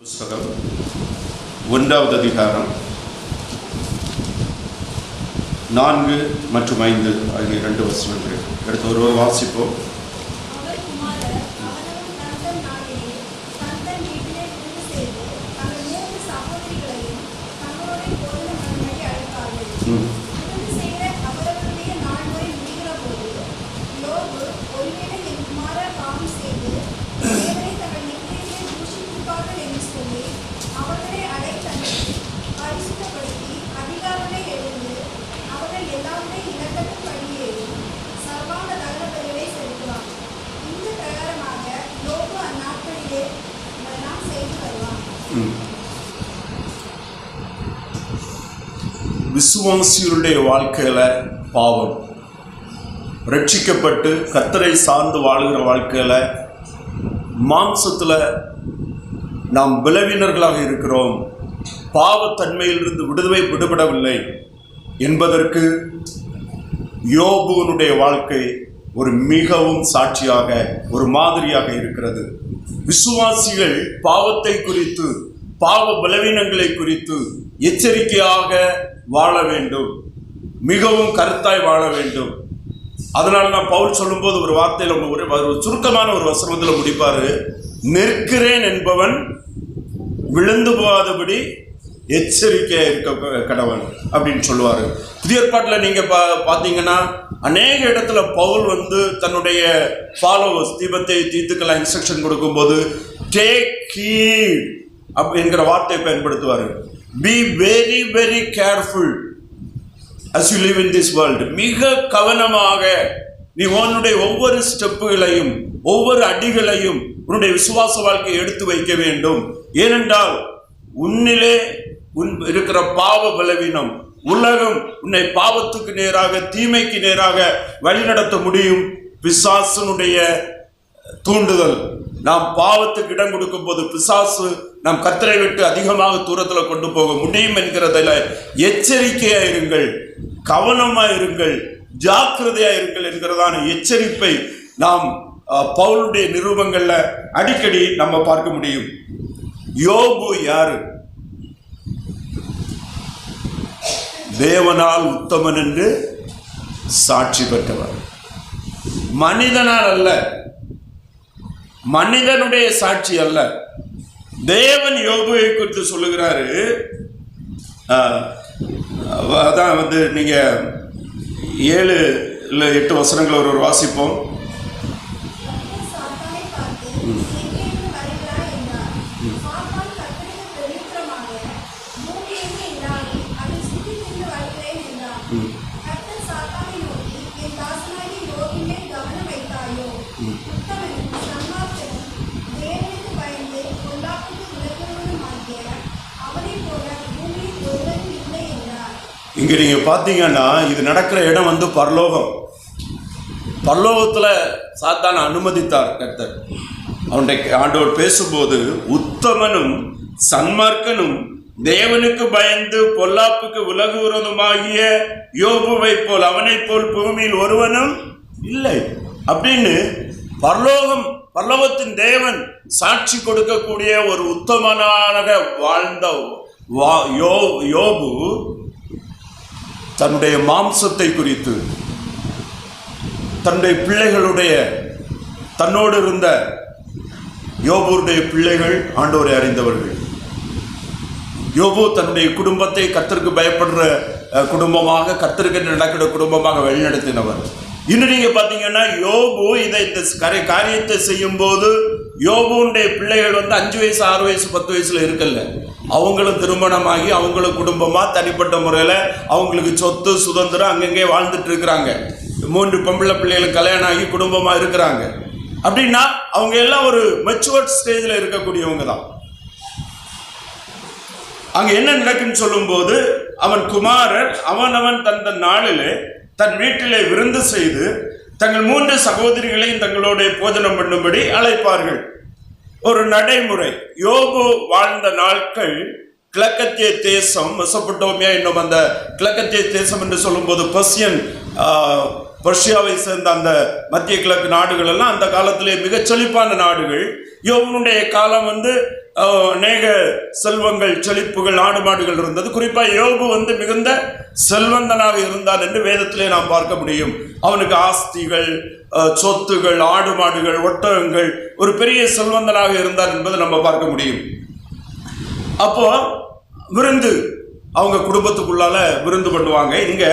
புஸ்தகம் 1வது அதிகாரம் 4 மற்றும் 5 ஆகிய 2 வசனங்கள் எடுத்து ஒருவர் வாசிப்போம். விசுவாசியுடைய வாழ்க்கையில பாவம், ரட்சிக்கப்பட்டு கர்த்தரை சார்ந்து வாழ்கிற வாழ்க்கையில மாம்சத்துல நாம் பலவீனர்களாக இருக்கிறோம், பாவத்தன்மையிலிருந்து விடுபடவில்லை என்பதற்கு யோபுவனுடைய வாழ்க்கை ஒரு மிகவும் சாட்சியாக, ஒரு மாதிரியாக இருக்கிறது. விசுவாசிகள் பாவத்தை குறித்து, பாவ பலவீனங்களை குறித்து எச்சரிக்கையாக வாழ வேண்டும், மிகவும் கருத்தாய் வாழ வேண்டும். அதனால நான் பவுல் சொல்லும்போது ஒரு வார்த்தையில் ஒரு சுருக்கமான ஒரு வசனத்தில் முடிப்பாரு, நிற்கிறேன் என்பவன் விழுந்து போகாதபடி எச்சரிக்கையா இருக்க கடவன் அப்படின்னு சொல்லுவாரு. புதிய ஏற்பாட்டில் நீங்க பார்த்தீங்கன்னா அநேக இடத்துல பவுல் தன்னுடைய ஃபாலோவர்ஸ் தீபத்தை தீத்துக்கெல்லாம் இன்ஸ்ட்ரக்ஷன் கொடுக்கும்போது டேக் ஹீட் அப்படிங்கிற வார்த்தையை பயன்படுத்துவார். Be very very careful as you live in this world. மிக கவனமாக நீ உன்னுடைய ஒவ்வொரு ஸ்டெப்புகளையும் ஒவ்வொரு அடிகளையும் உன்னுடைய விசுவாச வாழ்க்கையை எடுத்து வைக்க வேண்டும். ஏனென்றால் உன்னிலே இருக்கிற பாவ பலவீனம், உலகம் உன்னை பாவத்துக்கு நேராக, தீமைக்கு நேராக வழிநடத்த முடியும். பிசாசனுடைய தூண்டுதல், நாம் பாவத்துக்கு இடம் கொடுக்கும் போது பிசாசு நாம் கர்த்தரை விட்டு அதிகமாக தூரத்தில் கொண்டு போக முடியும் என்கிறதில் எச்சரிக்கையா இருங்கள், கவனமா இருங்கள், ஜாக்கிரதையா இருங்கள் என்கிறதான எச்சரிப்பை நாம் பவுலுடைய நிருபங்கள்ல அடிக்கடி நம்ம பார்க்க முடியும். யோபு யாரு? தேவனால் உத்தமன் என்று சாட்சி பெற்றவர். மனிதனால் அல்ல, மனிதனுடைய சாட்சி அல்ல. தேவன் யோபுவை குறித்து சொல்லுகிறாரு. அதான் நீங்க 7 இல்லை 8 வசனங்களை ஒரு வாசிப்போம். இங்க நீங்க பாத்தீங்கன்னா இது நடக்கிற இடம் பரலோகம். பரலோகத்துல சாத்தான அனுமதித்தார் கர்த்தர். ஆண்டவர் பேசும்போது உத்தமனும் சன்மார்க்கனும் தேவனுக்கு பயந்து பொல்லாப்புக்கு விலகுவதுமாகிய யோபுவை போல், அவனை போல் பூமியில் ஒருவனும் இல்லை அப்படின்னு பரலோகத்தின் தேவன் சாட்சி கொடுக்கக்கூடிய ஒரு உத்தமனாக வாழ்ந்த யோபு தன்னுடைய மாம்சத்தை குறித்து, தன்னுடைய பிள்ளைகளுடைய, தன்னோடு இருந்த யோபுடைய பிள்ளைகள் ஆண்டவரை அறிந்தவர்கள். யோபு தன்னுடைய குடும்பத்தை கர்த்தருக்கு பயப்படுற குடும்பமாக, கர்த்தருக்கு நடக்கிற குடும்பமாக வழிநடத்தினவர். இன்னும் நீங்க பாத்தீங்கன்னா யோபு இந்த காரியத்தை செய்யும் போது யோபுடைய பிள்ளைகள் 5 வயசு 6 வயசு 10 வயசுல இருக்கல. அவங்களும் திருமணமாகி அவங்களும் குடும்பமா தனிப்பட்ட முறையில அவங்களுக்கு சொத்து சுதந்திரம் அங்கங்கே வாழ்ந்துட்டு இருக்கிறாங்க. 3 பொம்பளை பிள்ளைகளுக்கு கல்யாணம் ஆகி குடும்பமா இருக்கிறாங்க. அப்படின்னா அவங்க எல்லாம் ஒரு மெச்சுவர்ட் ஸ்டேஜ்ல இருக்கக்கூடியவங்க தான். அங்க என்ன நடக்குன்னு சொல்லும் போது, அவன் குமாரர் அவன் தன் நாளிலே தன் வீட்டிலே விருந்து செய்து தங்கள் 3 சகோதரிகளையும் தங்களோட போஜனம் பண்ணும்படி அழைப்பார்கள். ஒரு நடைமுறை. யோபு வாழ்ந்த நாட்கள் கிழக்கத்திய தேசம், மெசொப்பொட்டோமியா என்னும் அந்த கிழக்கத்திய தேசம் என்று சொல்லும்போது பர்ஷியாவை சேர்ந்த அந்த மத்திய கிழக்கு நாடுகள் எல்லாம் அந்த காலத்திலே மிகச் செழிப்பான நாடுகள். யோபுனுடைய காலம் அநேக செல்வங்கள் செழிப்புகள் ஆடு மாடுகள் இருந்தது. குறிப்பாக யோபு மிகுந்த செல்வந்தனாக இருந்தான் என்று வேதத்திலே நாம் பார்க்க முடியும். அவனுக்கு ஆஸ்திகள், சொத்துகள், ஆடு மாடுகள், ஒட்டகங்கள், ஒரு பெரிய செல்வந்தனாக இருந்தார் என்பதை நம்ம பார்க்க முடியும். அப்போ விருந்து அவங்க குடும்பத்துக்குள்ளால விருந்து பண்ணுவாங்க. இங்க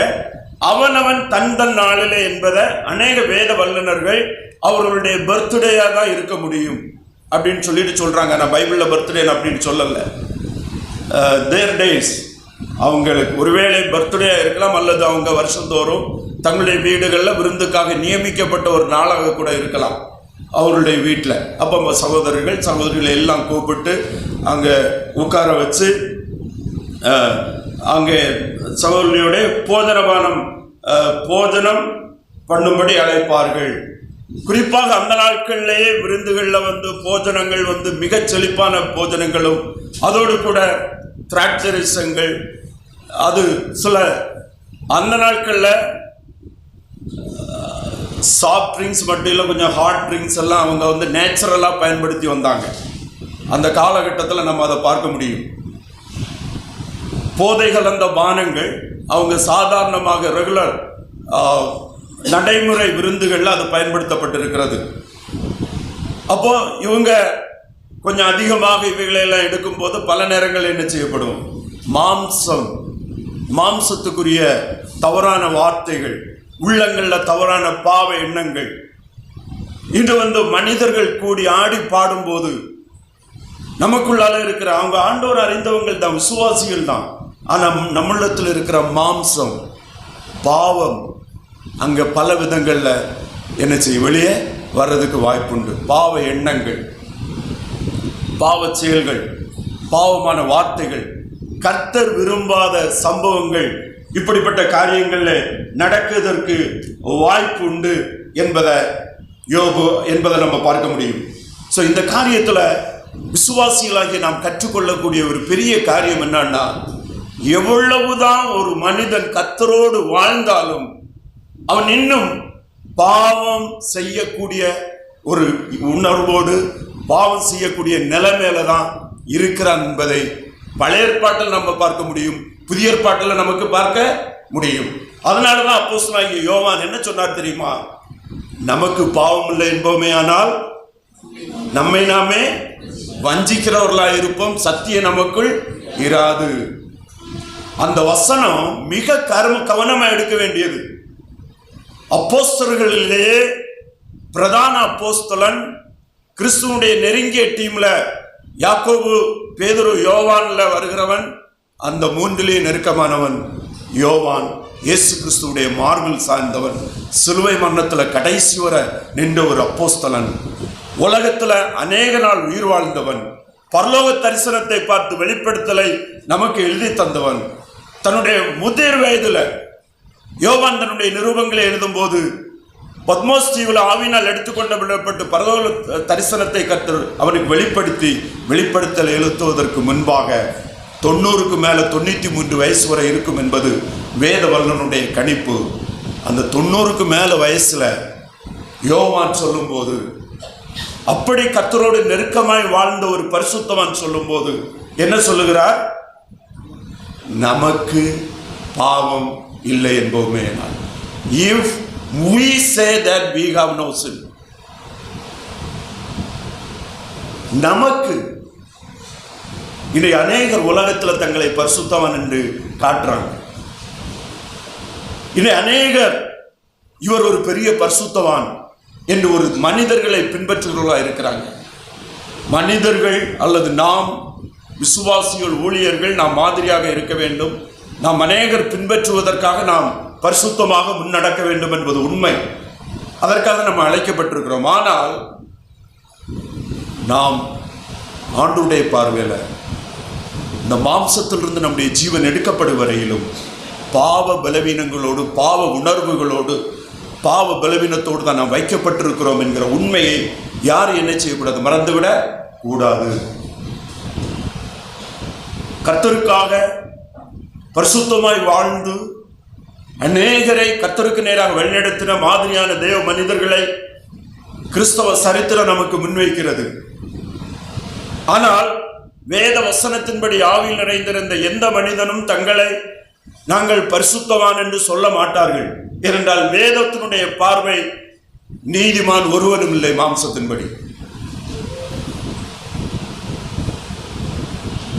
அவனவன் தன் நாளிலே என்பதை அநேக வேத வல்லுநர்கள் அவர்களுடைய பர்த்டேயா தான் இருக்க முடியும் அப்படின்னு சொல்லிட்டு சொல்றாங்க. நான் பைபிள்ல பர்த்டே அப்படின்னு சொல்லல. தேர் டேஸ் அவங்களுக்கு ஒருவேளை பர்த்டே இருக்கலாம், அல்லது அவங்க வருஷந்தோறும் தங்களுடைய வீடுகளில் விருந்துக்காக நியமிக்கப்பட்ட ஒரு நாளாக கூட இருக்கலாம் அவருடைய வீட்டில். அப்போ சகோதரர்கள் சகோதரிகளை எல்லாம் கூப்பிட்டு அங்கே உட்கார வச்சு அங்கே சகோதரியோடைய போஜனம் பண்ணும்படி அழைப்பார்கள். குறிப்பாக அந்த நாட்களிலேயே விருந்துகளில் போஜனங்கள் மிகச் செழிப்பான போஜனங்களும், அதோடு கூட திராட்சரசங்கள், அது சில அந்த நாட்களில் சாஃப்ட் ட்ரிங்க்ஸ் மட்டும் இல்லை, கொஞ்சம் ஹாட் ட்ரிங்க்ஸ் எல்லாம் அவங்க நேச்சுரலாக பயன்படுத்தி வந்தாங்க. அந்த காலகட்டத்தில் நம்ம அதை பார்க்க முடியும். போதை கலந்த பானங்கள் அவங்க சாதாரணமாக ரெகுலர் நடைமுறை விருந்துகளில் அது பயன்படுத்தப்பட்டிருக்கிறது. அப்போ இவங்க கொஞ்சம் அதிகமாக இவைகளெல்லாம் எடுக்கும்போது பல நேரங்கள் என்ன செய்யப்படும், மாம்சத்துக்குரிய தவறான வார்த்தைகள், உள்ளங்களில் தவறான பாவ எண்ணங்கள். இன்று மனிதர்கள் கூடி ஆடி பாடும்போது நமக்குள்ளால இருக்கிற அவங்க ஆண்டவர் அறிந்தவங்கள் தான், விசுவாசிகள் தான். ஆனால் நம்மளத்தில் இருக்கிற மாம்சம், பாவம் அங்கே பல விதங்களில் என்ன செய்யும், வெளியே வர்றதுக்கு வாய்ப்புண்டு. பாவ எண்ணங்கள், பாவ செயல்கள், பாவமான வார்த்தைகள், கர்த்தர் விரும்பாத சம்பவங்கள், இப்படிப்பட்ட காரியங்களில் நடக்குவதற்கு வாய்ப்பு உண்டு என்பதை நம்ம பார்க்க முடியும். ஸோ இந்த காரியத்தில் விசுவாசிகளாகி நாம் கற்றுக்கொள்ளக்கூடிய ஒரு பெரிய காரியம் என்னன்னா, எவ்வளவுதான் ஒரு மனிதன் கர்த்தரோடு வாழ்ந்தாலும் அவன் இன்னும் பாவம் செய்யக்கூடிய ஒரு உணர்வோடு பாவம் செய்யக்கூடிய நிலைமையில தான் இருக்கிறான் என்பதை பழைய ஏற்பாட்டில் நம்ம பார்க்க முடியும், புதிய ஏற்பாட்டில் நமக்கு பார்க்க முடியும். அதனாலதான் அப்போஸ்தலனாகிய யோவான் என்ன சொன்னார் தெரியுமா, நமக்கு பாவம் இல்லை என்போமே ஆனால் நம்மை நாமே வஞ்சிக்கிறவர்களாக இருப்போம், சத்தியம் நமக்குள் இராது. அந்த வசனம் மிக கவனமா எடுக்க வேண்டியது. அப்போஸ்தலர்களிலேயே பிரதான அப்போஸ்தலன், கிறிஸ்துவனுடைய நெருங்கிய டீம்ல யாக்கோபு, பேதுரு, யோவான்ல வருகிறவன், அந்த மூன்றிலே நெருக்கமானவன் யோவான். இயேசு கிறிஸ்துவுடைய மார்பில் சாய்ந்தவன், சிலுவை மரணத்தில் கடைசி வரை நின்ற ஒரு அப்போஸ்தலன், உலகத்தில் அநேக நாள் உயிர் வாழ்ந்தவன், பரலோக தரிசனத்தை பார்த்து வெளிப்படுத்தலை நமக்கு எழுதி தந்தவன். தன்னுடைய முதிர் வயதில் யோவான் தன்னுடைய நிருபங்களை எழுதும் போது பத்மோஸ் தீவில் ஆவினால் எடுத்துக்கொண்டு விடப்பட்டு பரலோக தரிசனத்தை கர்த்தர் அவனுக்கு வெளிப்படுத்தலை எழுத்துவதற்கு முன்பாக 90க்கு மேலே 93 வயசு வரை இருக்கும் என்பது வேத வல்லுனருடைய கணிப்பு. அந்த 90க்கு மேலே வயசுல யோவான் சொல்லும்போது, அப்படி கர்த்தரோடு நெருக்கமாய் வாழ்ந்த ஒரு பரிசுத்தவான் சொல்லும்போது என்ன சொல்லுகிறார், நமக்கு பாவம் இல்லை என்போமே. If we say that we have no sin, நமக்கு இன்றைய அநேகர் உலகத்தில் தங்களை பரிசுத்தவான் என்று காட்டுறாங்க. இன்றைய அநேகர் இவர் ஒரு பெரிய பரிசுத்தவான் என்று ஒரு மனிதர்களை பின்பற்றுகிறவர்களாக இருக்கிறாங்க. மனிதர்கள் அல்லது நாம் விசுவாசிகள், ஊழியர்கள் நாம் மாதிரியாக இருக்க வேண்டும், நாம் அநேகர் பின்பற்றுவதற்காக நாம் பரிசுத்தமாக முன்னடக்க வேண்டும் என்பது உண்மை. அதற்காக நம்ம அழைக்கப்பட்டிருக்கிறோம். ஆனால் நாம் ஆண்டவருடைய பார்வையில் இந்த மாம்சத்திலிருந்து நம்முடைய ஜீவன் எடுக்கப்படும் வரையிலும் பாவ பலவீனங்களோடு, பாவ உணர்வுகளோடு, பாவ பலவீனத்தோடு தான் நாம் வைக்கப்பட்டிருக்கிறோம் என்கிற உண்மையை யார் என்ன செய்யக்கூடாது, மறந்துவிட கூடாது. கர்த்தருக்காக பரிசுத்தமாய் வாழ்ந்து அநேகரை கர்த்தருக்கு நேராக வழிநடத்தின மாதிரியான தேவ மனிதர்களை கிறிஸ்தவ சரித்திரம் நமக்கு முன்வைக்கிறது. ஆனால் வேத வசனத்தின்படி ஆவியில் நிறைந்திருந்த எந்த மனிதனும் தங்களை நாங்கள் பரிசுத்தவான் என்று சொல்ல மாட்டார்கள். ஏனென்றால் வேதத்தினுடைய பார்வை நீதிமான் ஒருவனும் இல்லை. மாம்சத்தின்படி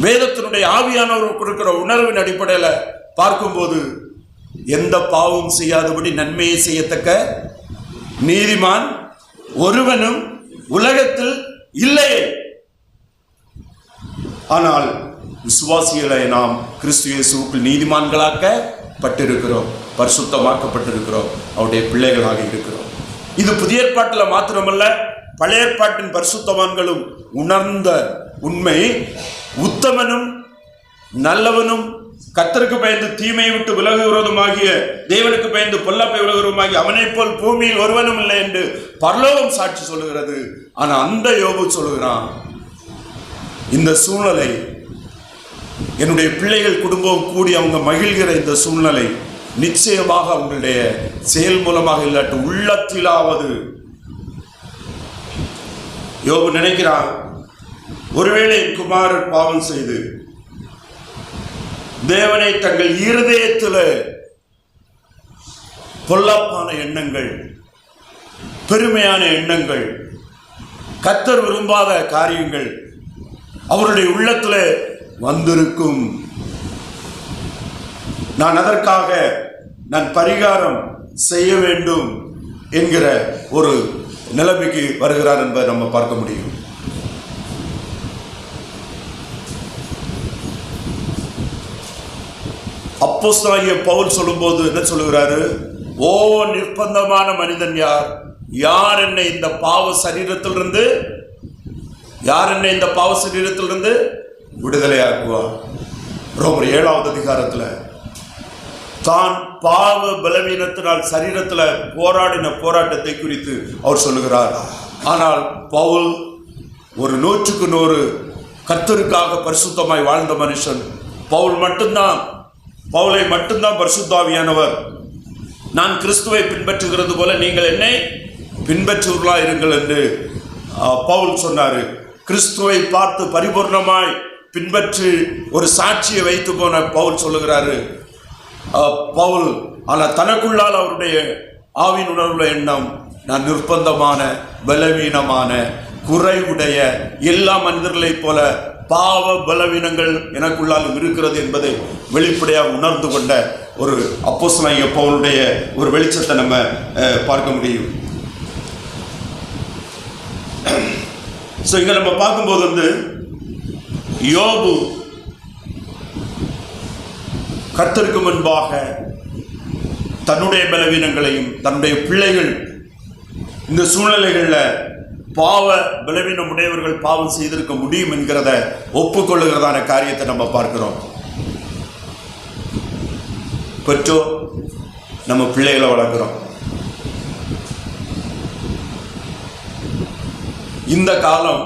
வேதத்தினுடைய ஆவியானவர் கொடுக்கிற உணர்வின் அடிப்படையில் பார்க்கும்போது எந்த பாவம் செய்யாதபடி நன்மையை செய்யத்தக்க நீதிமான் ஒருவனும் உலகத்தில் இல்லையே. ஆனால் விசுவாசிகளை நாம் கிறிஸ்து இயேசுவுக்குள் நீதிமான்களாக்கப்பட்டிருக்கிறோம், பரிசுத்தமாக்கப்பட்டிருக்கிறோம், அவருடைய பிள்ளைகளாக இருக்கிறோம். இது புதிய ஏற்பாட்டில் மாத்திரமல்ல, பழைய ஏற்பாட்டின் பரிசுத்தவான்களும் உணர்ந்த உண்மை. உத்தமனும் நல்லவனும் கர்த்தருக்கு பயந்து தீமையை விட்டு விலகுகிறதுமாகிய தேவனுக்கு பயந்து பொல்லாப்பை விலகுகிறதுமாகிய அவனை போல் பூமியில் ஒருவனும் இல்லை என்று பரலோகம் சாட்சி சொல்லுகிறது. ஆனா அந்த யோபு சொல்லுகிறான், இந்த சூழ்நிலை, என்னுடைய பிள்ளைகள் குடும்பம் கூடி அவங்க மகிழ்கிற இந்த சூழ்நிலை நிச்சயமாக அவங்களுடைய செயல் மூலமாக இல்லாட்டு உள்ளத்திலாவது. யோபு நினைக்கிறான், ஒருவேளை குமாரர் பாவம் செய்து தேவனை தங்கள் இருதயத்தில் பொல்லாப்பான எண்ணங்கள், பெருமையான எண்ணங்கள், கர்த்தர் விரும்பாத காரியங்கள் அவருடைய உள்ளத்தில் வந்திருக்கும். நான் அதற்காக பரிகாரம் செய்ய வேண்டும் என்கிற ஒரு நிலைமைக்கு வருகிறார் என்பதை நம்ம பார்க்க முடியும். அப்போஸ்தலனாகிய பவுல் சொல்லும்போது என்ன சொல்லுகிறாரு? ஓ நிர்பந்தமான மனிதன் யார்? யார் என்னை இந்த பாவ சரீரத்திலிருந்து விடுதலையாக்குவார்? ரோமர் 7வது அதிகாரத்தில் தான் பாவ பலவீனத்தினால் சரீரத்தில் போராடின போராட்டத்தை குறித்து அவர் சொல்லுகிறார். ஆனால் பவுல் ஒரு 100க்கு 100 கர்த்தருக்காக பரிசுத்தமாய் வாழ்ந்த மனுஷன். பவுலை மட்டும்தான் பரிசுத்தாவியானவர், நான் கிறிஸ்துவை பின்பற்றுகிறது போல நீங்கள் என்னை பின்பற்றுவர்களா இருங்கள் என்று பவுல் சொன்னார். கிறிஸ்துவை பார்த்து பரிபூர்ணமாய் பின்பற்றி ஒரு சாட்சியை வைத்து போன பவுல் சொல்லுகிறாரு. பவுல் ஆனால் தனக்குள்ளால் அவருடைய ஆவின் உணர்வுள்ள எண்ணம், நான் நிர்பந்தமான பலவீனமான குறைவுடைய எல்லா மனிதர்களைப் போல பாவ பலவீனங்கள் எனக்குள்ளாலும் இருக்கிறது என்பதை வெளிப்படையாக உணர்ந்து கொண்ட ஒரு அப்போஸ்தலனாகிய பவுலுடைய ஒரு வெளிச்சத்தை நம்ம பார்க்க முடியும். ஸோ இங்கே நம்ம பார்க்கும்போது யோபு கர்த்தருக்கு முன்பாக தன்னுடைய பலவீனங்களையும் தன்னுடைய பிள்ளைகள் இந்த சூழ்நிலைகளில் பாவ பலவீனம் உடையவர்கள் பாவம் செய்திருக்க முடியும் என்கிறத ஒப்புக்கொள்ளுகிறதான காரியத்தை நம்ம பார்க்கிறோம். பெற்றோர் நம்ம பிள்ளைகளை வளர்க்கிறோம். இந்த காலம்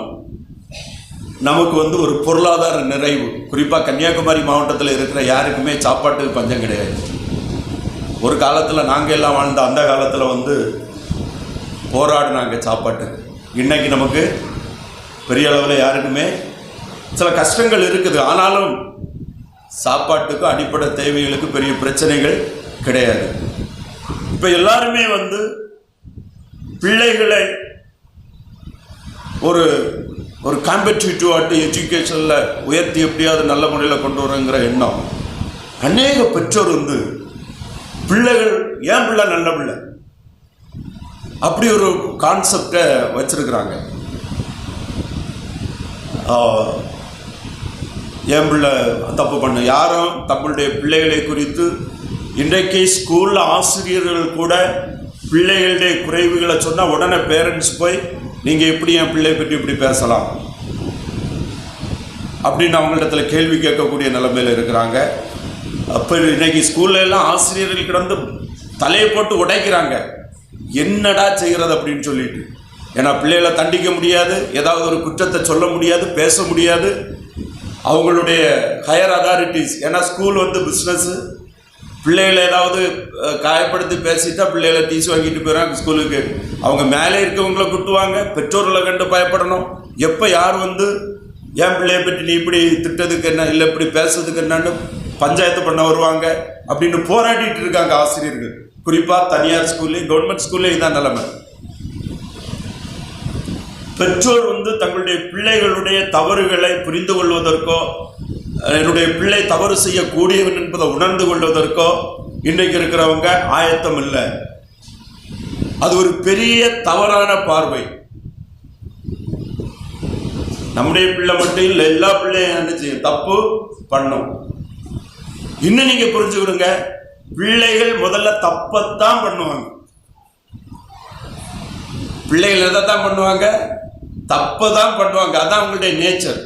நமக்கு ஒரு பொருளாதார நிறைவு, குறிப்பாக கன்னியாகுமரி மாவட்டத்தில் இருக்கிற யாருக்குமே சாப்பாட்டுக்கு பஞ்சம் கிடையாது. ஒரு காலத்தில் நாங்கள் எல்லாம் வாழ்ந்த அந்த காலத்தில் போராடினாங்க சாப்பாட்டுக்கு. இன்னைக்கு நமக்கு பெரிய அளவில் யாருக்குமே சில கஷ்டங்கள் இருக்குது, ஆனாலும் சாப்பாட்டுக்கு அடிப்படை தேவைகளுக்கு பெரிய பிரச்சனைகள் கிடையாது. இப்போ எல்லாருமே பிள்ளைகளை ஒரு ஒரு காம்படிட்டிவ் எஜுகேஷனில் உயர்த்தி எப்படியாவது நல்ல முறையில் கொண்டு வரங்கிற எண்ணம். அநேக பெற்றோர் பிள்ளைகள் ஏன் பிள்ளை நல்ல பிள்ளை அப்படி ஒரு கான்செப்டை வச்சிருக்கிறாங்க. என் பிள்ளை தப்பு பண்ண யாரும் தங்களுடைய பிள்ளைகளை குறித்து இன்றைக்கு ஸ்கூலில் ஆசிரியர்கள் கூட பிள்ளைகளுடைய குறைவுகளை சொன்னால் உடனே பேரண்ட்ஸ் போய் நீங்கள் எப்படி என் பிள்ளையை பற்றி இப்படி பேசலாம் அப்படின்னு அவங்களிடத்துல கேள்வி கேட்கக்கூடிய நிலைமையில் இருக்கிறாங்க. அப்போ இன்னைக்கு ஸ்கூல்ல எல்லாம் ஆசிரியர்கள் கிடந்து தலையை போட்டு உடைக்கிறாங்க, என்னடா செய்கிறது அப்படின்னு சொல்லிட்டு. ஏன்னா பிள்ளைகளை தண்டிக்க முடியாது, ஏதாவது ஒரு குற்றத்தை சொல்ல முடியாது, பேச முடியாது. அவங்களுடைய ஹையர் அதாரிட்டிஸ், ஏன்னா ஸ்கூல் பிஸ்னஸ்ஸு, பிள்ளைகளை ஏதாவது காயப்படுத்தி பேசிட்டா பிள்ளைகளை டீசி வாங்கிட்டு போயிடறாங்க ஸ்கூலுக்கு. அவங்க மேலே இருக்கவங்களை குட்டுவாங்க, பெற்றோர்களை கண்டு பயப்படணும். எப்போ யார் என் பிள்ளைய பற்றி நீ இப்படி திட்டதுக்கு என்ன, இல்லை இப்படி பேசுறதுக்கு என்னன்னு பஞ்சாயத்து பண்ண வருவாங்க அப்படின்னு போராடிட்டு இருக்காங்க ஆசிரியர்கள். குறிப்பாக தனியார் ஸ்கூல்லையும் கவர்மெண்ட் ஸ்கூல்லையும் இதான் நிலைமை. பெற்றோர் தங்களுடைய பிள்ளைகளுடைய தவறுகளை புரிந்து கொள்வதற்கோ, என்னுடைய பிள்ளை தவறு செய்யக்கூடியவன் என்பதை உணர்ந்து கொள்வதற்கோ இன்றைக்கு இருக்கிறவங்க ஆயத்தம் இல்லை. அது ஒரு பெரிய தவறான பார்வை. நம்முடைய பிள்ளை மட்டும் இல்லை, எல்லா பிள்ளையும் என்ன செய்யும், தப்பு பண்ணும். இன்னும் நீங்க புரிஞ்சுக்கிடுங்க, பிள்ளைகள் முதல்ல தப்பத்தான் பண்ணுவாங்க. பிள்ளைகள் எதைத்தான் பண்ணுவாங்க, தப்பதான் பண்ணுவாங்க. அதான் அவங்களுடைய நேச்சர்.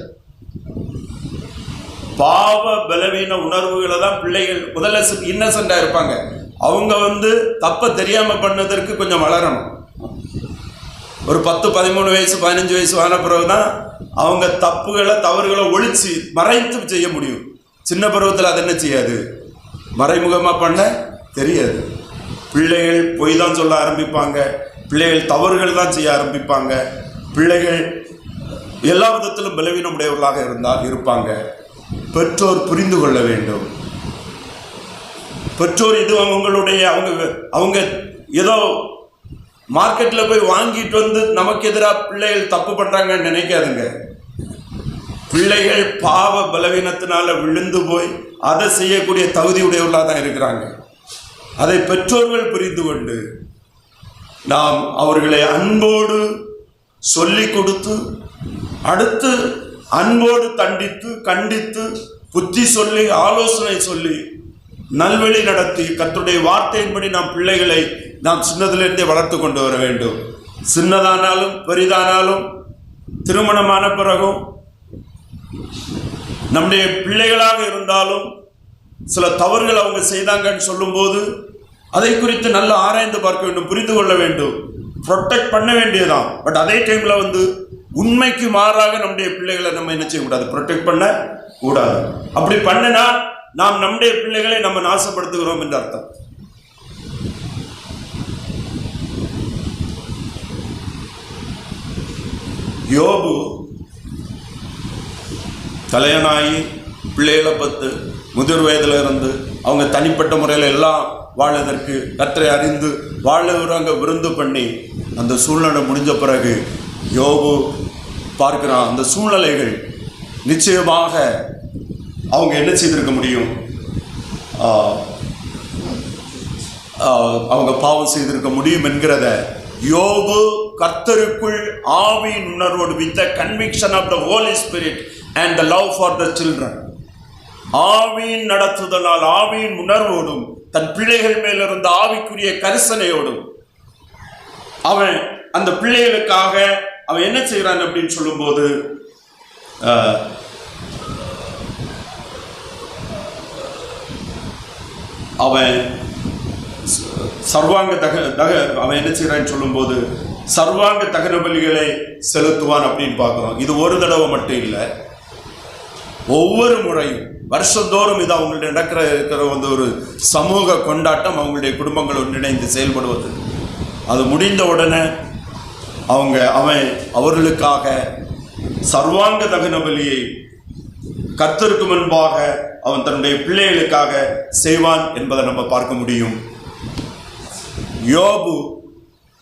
பாவ பலவீன உணர்வுகளை தான் பிள்ளைகள் முதல்ல இன்னசென்டா இருப்பாங்க. அவங்க தப்ப தெரியாம பண்ணதற்கு கொஞ்சம் வளரணும். ஒரு 10, 13 வயசு 15 வயசு ஆன பிறகுதான் அவங்க தப்புகளை தவறுகளை ஒழிச்சு மறைத்து செய்ய முடியும். சின்ன பருவத்தில் அது என்ன செய்யாது, மறைமுகமா பண்ண தெரியாது. பிள்ளைகள் பொய் தான் சொல்ல ஆரம்பிப்பாங்க, பிள்ளைகள் தவறுகள் தான் செய்ய ஆரம்பிப்பாங்க, பிள்ளைகள் எல்லா விதத்திலும் பலவீனமுடையவர்களாக இருப்பாங்க. பெற்றோர் புரிந்து கொள்ள வேண்டும். பெற்றோர் இது அவங்களுடைய அவங்க ஏதோ மார்க்கெட்டில் போய் வாங்கிட்டு நமக்கு எதிராக பிள்ளைகள் தப்பு பண்ணுறாங்கன்னு நினைக்காதுங்க. பிள்ளைகள் பாவ பலவீனத்தினால விழுந்து போய் அதை செய்யக்கூடிய தகுதி உடையவர்களாக தான் இருக்கிறாங்க. அதை பெற்றோர்கள் புரிந்து கொண்டு நாம் அவர்களை அன்போடு சொல்லி கொடுத்து, அடுத்து அன்போடு தண்டித்து கண்டித்து புத்தி சொல்லி ஆலோசனை சொல்லி நல்வழி நடத்தி கர்த்தருடைய வார்த்தையின்படி நாம் பிள்ளைகளை நாம் சின்னதிலிருந்தே வளர்த்து கொண்டு வர வேண்டும். சின்னதானாலும் பெரிதானாலும் திருமணமான பிறகும் நம்முடைய பிள்ளைகளாக இருந்தாலும் சில தவறுகள் அவங்க செய்தாங்கன்னு சொல்லும்போது அதை குறித்து நல்லா ஆராய்ந்து பார்க்க வேண்டும், புரிந்து கொள்ள வேண்டும், ப்ரொடெக்ட் பண்ண வேண்டியதான். பட் அதே டைம்ல உண்மைக்கு மாறாக நம்முடைய பிள்ளைகளை நம்ம என்ன செய்யக்கூடாது, ப்ரொடெக்ட் பண்ண கூடாது. அப்படி பண்ணினா நாம் நம்முடைய பிள்ளைகளை நம்ம நாசப்படுத்துகிறோம் என்று அர்த்தம். யோபு கல்யாணாகி பிள்ளைகளை பத்து முதிர் வயதில் இருந்து அவங்க தனிப்பட்ட முறையில் எல்லாம் வாழதற்கு கர்த்தரை அறிந்து வாழவங்க விருந்து பண்ணி அந்த சூழ்நிலை முடிஞ்ச பிறகு யோபு பார்க்கிறான், அந்த சூழ்நிலைகள் நிச்சயமாக அவங்க என்ன செய்திருக்க முடியும், அவங்க பாவம் செய்திருக்க முடியும் என்கிறத யோபு கர்த்தருக்குள் ஆவியின் உணர்வோடு with the conviction of the Holy Spirit and the love for the children, ஆவியின் நடத்துதலால் ஆவியின் உணர்வோடும் தன் பிள்ளைகள் மேல் இருந்த ஆவிக்குரிய கரிசனையோடும் அவன் அந்த பிள்ளைகளுக்காக அவன் என்ன செய்கிறான் அப்படின்னு சொல்லும்போது அவன் சர்வாங்க அவன் என்ன செய்கிறான்னு சொல்லும்போது சர்வாங்க தகன பலிகளை செலுத்துவான் அப்படின்னு பார்க்குறோம். இது ஒரு தடவை மட்டும் இல்லை, ஒவ்வொரு முறையும் வருஷந்தோறும் இது அவங்களுடைய இருக்கிற ஒரு சமூக கொண்டாட்டம், அவங்களுடைய குடும்பங்கள் ஒன்றிணைந்து செயல்படுவது. அது முடிந்த உடனே அவன் அவர்களுக்காக சர்வாங்க தகன பலியை கர்த்தருக்கு முன்பாக அவன் தன்னுடைய பிள்ளைகளுக்காக செய்வான் என்பதை நம்ம பார்க்க முடியும். யோபு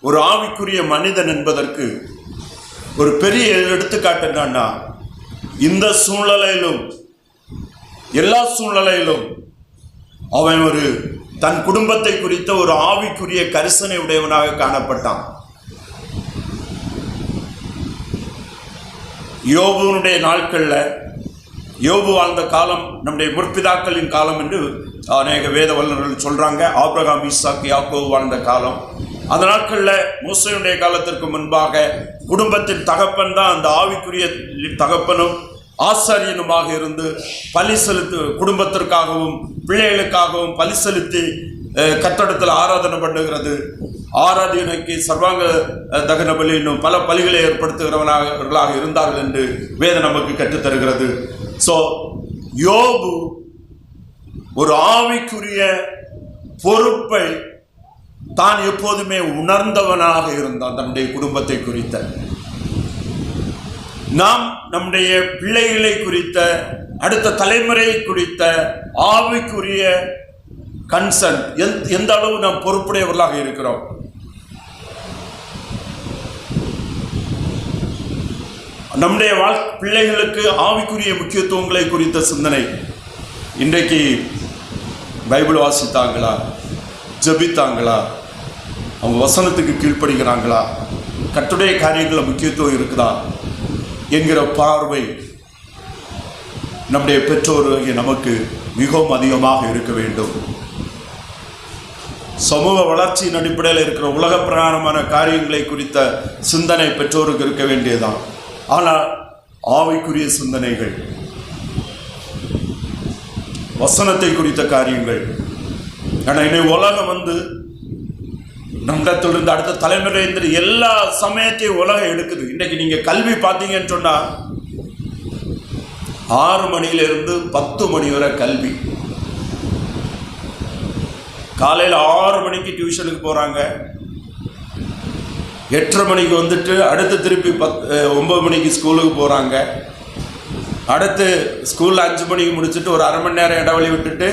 ஒரு ஆவிக்குரிய மனிதன் என்பதற்கு ஒரு பெரிய எடுத்துக்காட்டு என்னன்னா, இந்த சூழ்நிலையிலும் எல்லா சூழ்நிலையிலும் அவன் தன் குடும்பத்தை குறித்த ஒரு ஆவிக்குரிய கரிசனை உடையவனாக காணப்பட்டான். யோபுனுடைய நாட்களில் யோபு வாழ்ந்த காலம் நம்முடைய முற்பிதாக்களின் காலம் என்று அநேக வேத வல்லுநர்கள் சொல்றாங்க. ஆபிரகாம், ஈசாக்கு, யாக்கோபு வாழ்ந்த காலம். அந்த நாட்களில் மோசேயுடைய காலத்திற்கு முன்பாக குடும்பத்தின் தகப்பன் தான் அந்த ஆவிக்குரிய தகப்பனும் ஆசாரியனுமாக இருந்து பலி குடும்பத்திற்காகவும் பிள்ளைகளுக்காகவும் பலி செலுத்தி கர்த்தரிடத்தில் ஆராதனை பண்ணுகிறது. ஆராதனைக்கு சர்வாங்க தகன பலி இன்னும் பல பலிகளை ஏற்படுத்துகிறவர்களாக இருந்தார்கள் என்று வேதம் நமக்கு கற்றுத்தருகிறது. ஸோ யோபு ஒரு ஆவிக்குரிய பொறுப்பை தான் எப்போதுமே உணர்ந்தவனாக இருந்தான். தன்னுடைய குடும்பத்தை குறித்த நாம் நம்முடைய பிள்ளைகளை குறித்த, அடுத்த தலைமுறை குறித்த ஆவிக்குரிய கன்சர்ன் எந்த அளவு நாம் பொறுப்புடையவர்களாக இருக்கிறோம். நம்முடைய பிள்ளைகளுக்கு ஆவிக்குரிய முக்கியத்துவங்களை குறித்த சிந்தனை. இன்றைக்கு பைபிள் வாசித்தாங்களா, ஜெபித்தாங்களா, அவங்க வசனத்துக்கு கீழ்ப்படுகிறாங்களா, கர்த்தருடைய காரியங்களில் முக்கியத்துவம் இருக்குதா என்கிற பார்வை நம்முடைய பெற்றோராகிய நமக்கு மிகவும் அதிகமாக இருக்க வேண்டும். சமூக வளர்ச்சியின் அடிப்படையில் இருக்கிற உலக பிரகாரமான காரியங்களை குறித்த சிந்தனை பெற்றோருக்கு இருக்க வேண்டியதுதான். ஆனால் ஆவிக்குரிய சிந்தனைகள், வசனத்தை குறித்த காரியங்கள். ஆனால் இன்னைக்கு உலகம் நம்மிடத்திலிருந்து அடுத்த தலைமுறை எல்லா சமயத்தையும் உலகம் எடுக்குது. இன்றைக்கு நீங்கள் கல்வி பார்த்தீங்கன்னு சொன்னால் 6 மணியிலிருந்து 10 மணி வரை கல்வி. காலையில் 6 மணிக்கு டியூஷனுக்கு போகிறாங்க, 8:30 மணிக்கு வந்துட்டு அடுத்து திருப்பி 9 மணிக்கு ஸ்கூலுக்கு போகிறாங்க. அடுத்து ஸ்கூலில் 5 மணிக்கு முடிச்சுட்டு ஒரு அரை மணி நேரம் இடைவெளி விட்டுட்டு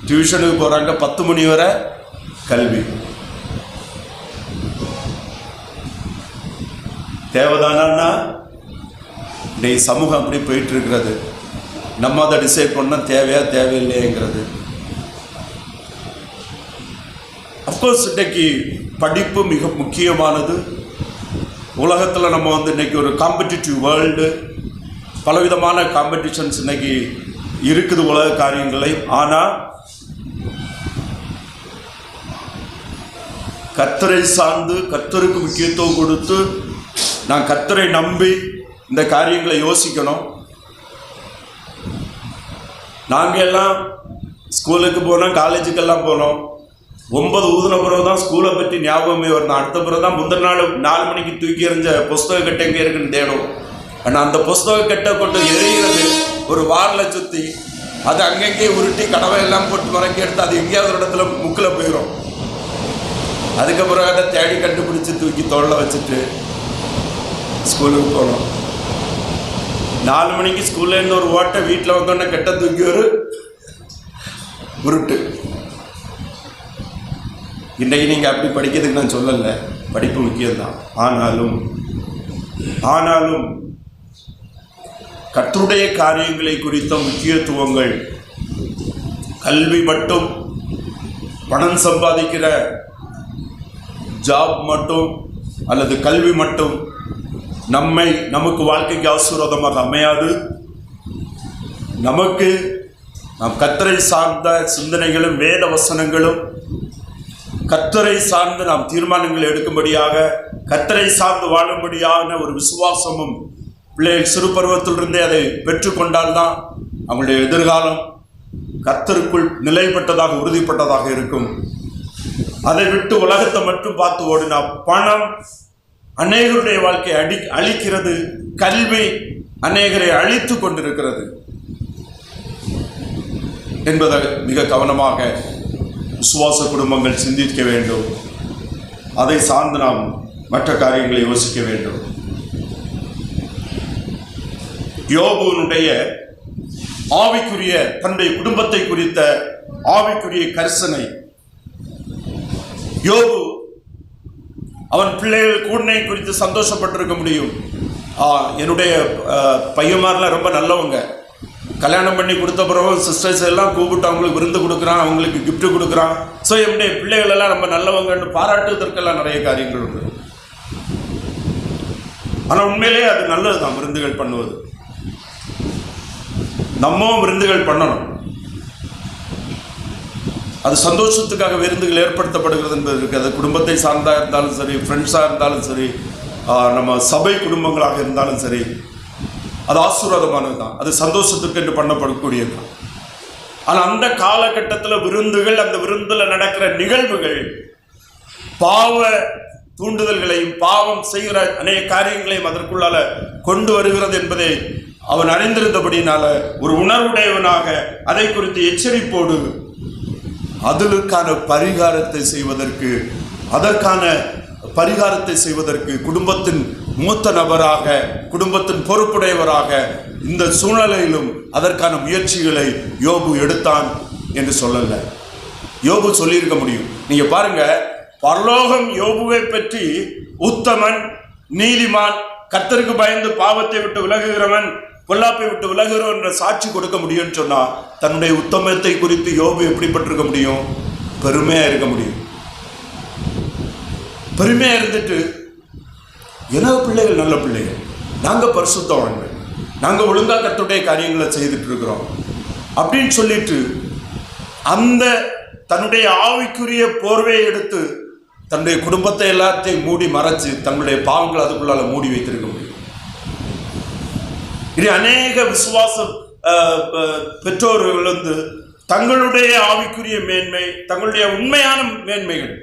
டியூஷனுக்கு போகிறாங்க. 10 மணி வரை கல்வி. தேவைதானா? இன்னைக்கு சமூகம் அப்படி போயிட்டு இருக்கிறது. நம்ம அதை டிசைட் பண்ணால் தேவையா தேவையில்லைங்கிறது. அஃப்கோர்ஸ் இன்றைக்கு படிப்பு மிக முக்கியமானது. உலகத்தில் நம்ம இன்றைக்கி ஒரு காம்படிட்டிவ் வேர்ல்டு, பலவிதமான காம்படிஷன்ஸ் இன்றைக்கி இருக்குது உலக காரியங்களை. ஆனால் கர்த்தரை சார்ந்து, கர்த்தருக்கு முக்கியத்துவம் கொடுத்து, நான் கர்த்தரை நம்பி இந்த காரியங்களை யோசிக்கணும். நாங்கள் எல்லாம் ஸ்கூலுக்கு போனோம், காலேஜுக்கெல்லாம் போனோம். 9 ஊதின பிறகு தான் ஸ்கூலை பற்றி ஞாபகமே வரணும். அடுத்த பிறகு தான் முந்தின நாள் 4 மணிக்கு தூக்கி எறிஞ்ச புஸ்தக கட்டை எங்கே இருக்குன்னு தேடும். ஆனால் அந்த புஸ்தக கட்டை கொண்டு எறிகிறது ஒரு வாரில் சுற்றி, அதை அங்கங்கே உருட்டி கடவை எல்லாம் போட்டு மறக்கி எடுத்து அது எங்கேயாவது ஒரு இடத்துல முக்கில் போயிடும். அதுக்கப்புறம் அதை தேடி கண்டுபிடிச்சி தூக்கி தோளில் வச்சுட்டு ஸ்கூலுக்கு போனோம். 4 மணிக்கு ஸ்கூல்லேருந்து ஒரு ஓட்டை, வீட்டில் வந்தோடனே கெட்ட தூக்கி ஒரு உருட்டு. இன்றைக்கு நீங்கள் அப்படி படிக்கிறதுக்கு நான் சொல்லலை, படிப்பு முக்கியம்தான். ஆனாலும் கர்த்தருடைய காரியங்களை குறித்த முக்கியத்துவங்கள், கல்வி மட்டும், பணம் சம்பாதிக்கிற ஜாப் மட்டும் அல்லது கல்வி மட்டும் நமக்கு வாழ்க்கைக்கு ஆசீர்வாதமாக அமையாது. நமக்கு நாம் கர்த்தரை சார்ந்த சிந்தனைகளும் வேத வசனங்களும், கர்த்தரை சார்ந்து நாம் தீர்மானங்களை எடுக்கும்படியாக, கர்த்தரை சார்ந்து வாழும்படியான ஒரு விசுவாசமும் பிள்ளைகள் சிறு பருவத்திலிருந்தே அதை பெற்றுக்கொண்டால்தான் அவங்களுடைய எதிர்காலம் கர்த்தருக்குள் நிலைப்பட்டதாக, உறுதிப்பட்டதாக இருக்கும். அதை விட்டு உலகத்தை மட்டும் பார்த்து ஓடினா பணம் அநேகருடைய வாழ்க்கையை அழிக்கிறது, கல்வி அநேகரை அழித்து கொண்டிருக்கிறது என்பதை மிக கவனமாக விசுவாச குடும்பங்கள் சிந்திக்க வேண்டும். அதை சார்ந்து நாம் மற்ற காரியங்களை யோசிக்க வேண்டும். யோபுனுடைய ஆவிக்குரிய, தன்னுடைய குடும்பத்தை குறித்த ஆவிக்குரிய கரிசனை. யோபு அவன் பிள்ளைகள் கூடனை குறித்து சந்தோஷப்பட்டிருக்க முடியும். என்னுடைய பையன்மாரெலாம் ரொம்ப நல்லவங்க, கல்யாணம் பண்ணி கொடுத்த பிறகு சிஸ்டர்ஸ் எல்லாம் கூப்பிட்டு அவங்களுக்கு விருந்து கொடுக்குறான், அவங்களுக்கு கிஃப்ட் கொடுக்குறான். ஸோ என்னுடைய பிள்ளைகள் எல்லாம் ரொம்ப நல்லவங்கன்னு பாராட்டுவதற்கெல்லாம் நிறைய காரியங்கள் உண்டு. ஆனால் உண்மையிலேயே அது நல்லது தான் விருந்துகள் பண்ணுவது. நம்மவும் விருந்துகள் பண்ணணும். அது சந்தோஷத்துக்காக விருந்துகள் ஏற்படுத்தப்படுகிறது என்பது இருக்குது. அது குடும்பத்தை சார்ந்தா இருந்தாலும் சரி, ஃப்ரெண்ட்ஸாக இருந்தாலும் சரி, நம்ம சபை குடும்பங்களாக இருந்தாலும் சரி, அது ஆசீர்வாதமானது தான். அது சந்தோஷத்துக்கு என்று பண்ணப்படக்கூடியது தான். ஆனால் அந்த காலகட்டத்தில் விருந்துகள், அந்த விருந்தில் நடக்கிற நிகழ்வுகள் பாவ தூண்டுதல்களையும், பாவம் செய்கிற அநேக காரியங்களையும் அதற்குள்ளால கொண்டு வருகிறது என்பதை அவன் அறிந்திருந்தபடினால ஒரு உணர்வுடையவனாக அதை குறித்து எச்சரிப்போடு அதற்கான பரிகாரத்தை செய்வதற்கு குடும்பத்தின் மூத்த நபராக, குடும்பத்தின் பொறுப்புடையவராக இந்த சூழ்நிலையிலும் அதற்கான முயற்சிகளை யோபு எடுத்தான் என்று சொல்லல. யோபு சொல்லியிருக்க முடியும். நீங்க பாருங்க, பரலோகம் யோபுவை பற்றி உத்தமன், நீதிமான், கர்த்தருக்கு பயந்து பாவத்தை விட்டு விலகுகிறவன், பொல்லாப்பை விட்டு விலகுகிறவன் என்ற சாட்சி கொடுக்க முடியும்னு சொன்னா, தன்னுடைய உத்தமத்தை குறித்து யோபு எப்படிப்பட்டிருக்க முடியும்? பெருமையா இருக்க முடியும். பெருமையா இருந்துட்டு, எனது பிள்ளைகள் நல்ல பிள்ளைகள், நாங்க பரிசுத்தவான்கள், நாங்க ஒழுங்கா கர்த்தருடைய காரியங்களை செய்துட்டு இருக்கிறோம் அப்படின்னு சொல்லிட்டு அந்த தன்னுடைய ஆவிக்குரிய போர்வையை எடுத்து தன்னுடைய குடும்பத்தை எல்லாத்தையும் மூடி மறைச்சு தங்களுடைய பாவங்களை அதுக்குள்ளால மூடி வைத்திருக்க முடியும். இது அநேக விசுவாச பெற்றோர்கள் வந்து தங்களுடைய ஆவிக்குரிய மேன்மை, தங்களுடைய உண்மையான மேன்மைகள்,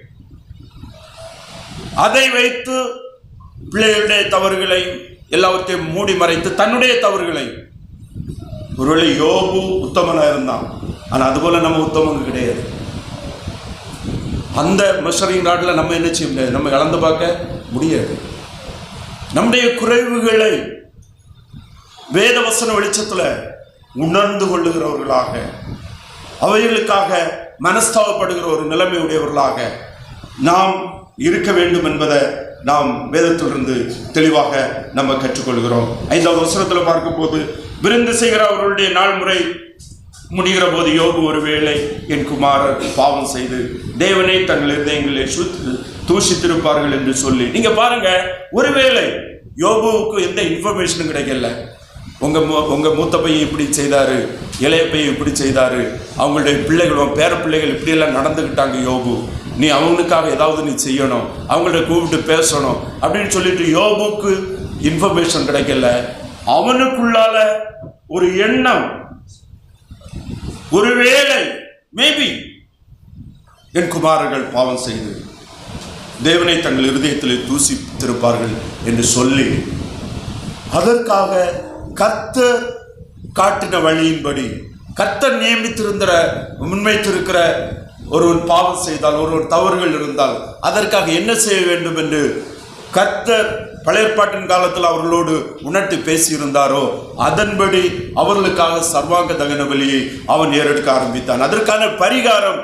அதை வைத்து பிள்ளைகளுடைய தவறுகளை எல்லாவற்றையும் மூடி மறைத்து தன்னுடைய தவறுகளை, ஒருவேளை யோபு உத்தமனா இருந்தான், ஆனா அதுபோல நம்ம உத்தமங்க கிடையாது. அந்த மெஷரிங் ராட்ல நம்ம என்ன செய்ய முடியாது, நம்ம கலந்து பார்க்க முடியாது. நம்முடைய குறைவுகளை வேதவசன வெளிச்சத்துல உணர்ந்து கொள்ளுகிறவர்களாக, அவைகளுக்காக மனஸ்தாபப்படுகிற ஒரு நிலைமை உடையவர்களாக நாம் இருக்க வேண்டும் என்பதை நாம் வேதத்திலிருந்து தெளிவாக நம்ம கற்றுக்கொள்கிறோம். 5வது வசனத்தில் பார்க்கும்போது, விருந்து செய்கிற அவர்களுடைய நாள் முறை முடிகிற போது யோபு ஒருவேளை என் குமாரர் பாவம் செய்து தேவனை தங்கள் இருதயங்களை தூஷித்திருப்பார்கள் என்று சொல்லி. நீங்க பாருங்க, ஒருவேளை யோபுவுக்கு எந்த இன்ஃபர்மேஷனும் கிடைக்கல. உங்க மூத்த பையன் இப்படி செய்தாரு, இளைய பையன் இப்படி செய்தாரு, அவங்களுடைய பிள்ளைகளும் பேர பிள்ளைகள் இப்படியெல்லாம் நடந்துக்கிட்டாங்க யோபு, நீ அவங்களுக்காக ஏதாவது நீ செய்யணும், அவங்கள்ட்ட கூப்பிட்டு பேசணும் அப்படின்னு சொல்லிட்டு யோபுக்கு இன்ஃபர்மேஷன் கிடைக்கல. அவனுக்குள்ளால ஒரு எண்ணம், ஒருவேளை மேபி என் குமாரர்கள் பாவம் செய்து தேவனை தங்கள் இருதயத்தில் தூசித்திருப்பார்கள் என்று சொல்லி, அதற்காக கர்த்தர் காட்டின வழியின்படி, கர்த்தர் நியமித்திருந்த முன்வைத்திருக்கிற ஒருவன் பாவம் செய்தால், ஒருவன் தவறுகள் இருந்தால் அதற்காக என்ன செய்ய வேண்டும் என்று கர்த்தர் பழைய ஏற்பாட்டின் காலத்தில் அவர்களோடு உணர்த்தி பேசியிருந்தாரோ அதன்படி அவர்களுக்காக சர்வாங்க தகன பலியை அவன் ஏறெடுக்க ஆரம்பித்தான். அதற்கான பரிகாரம்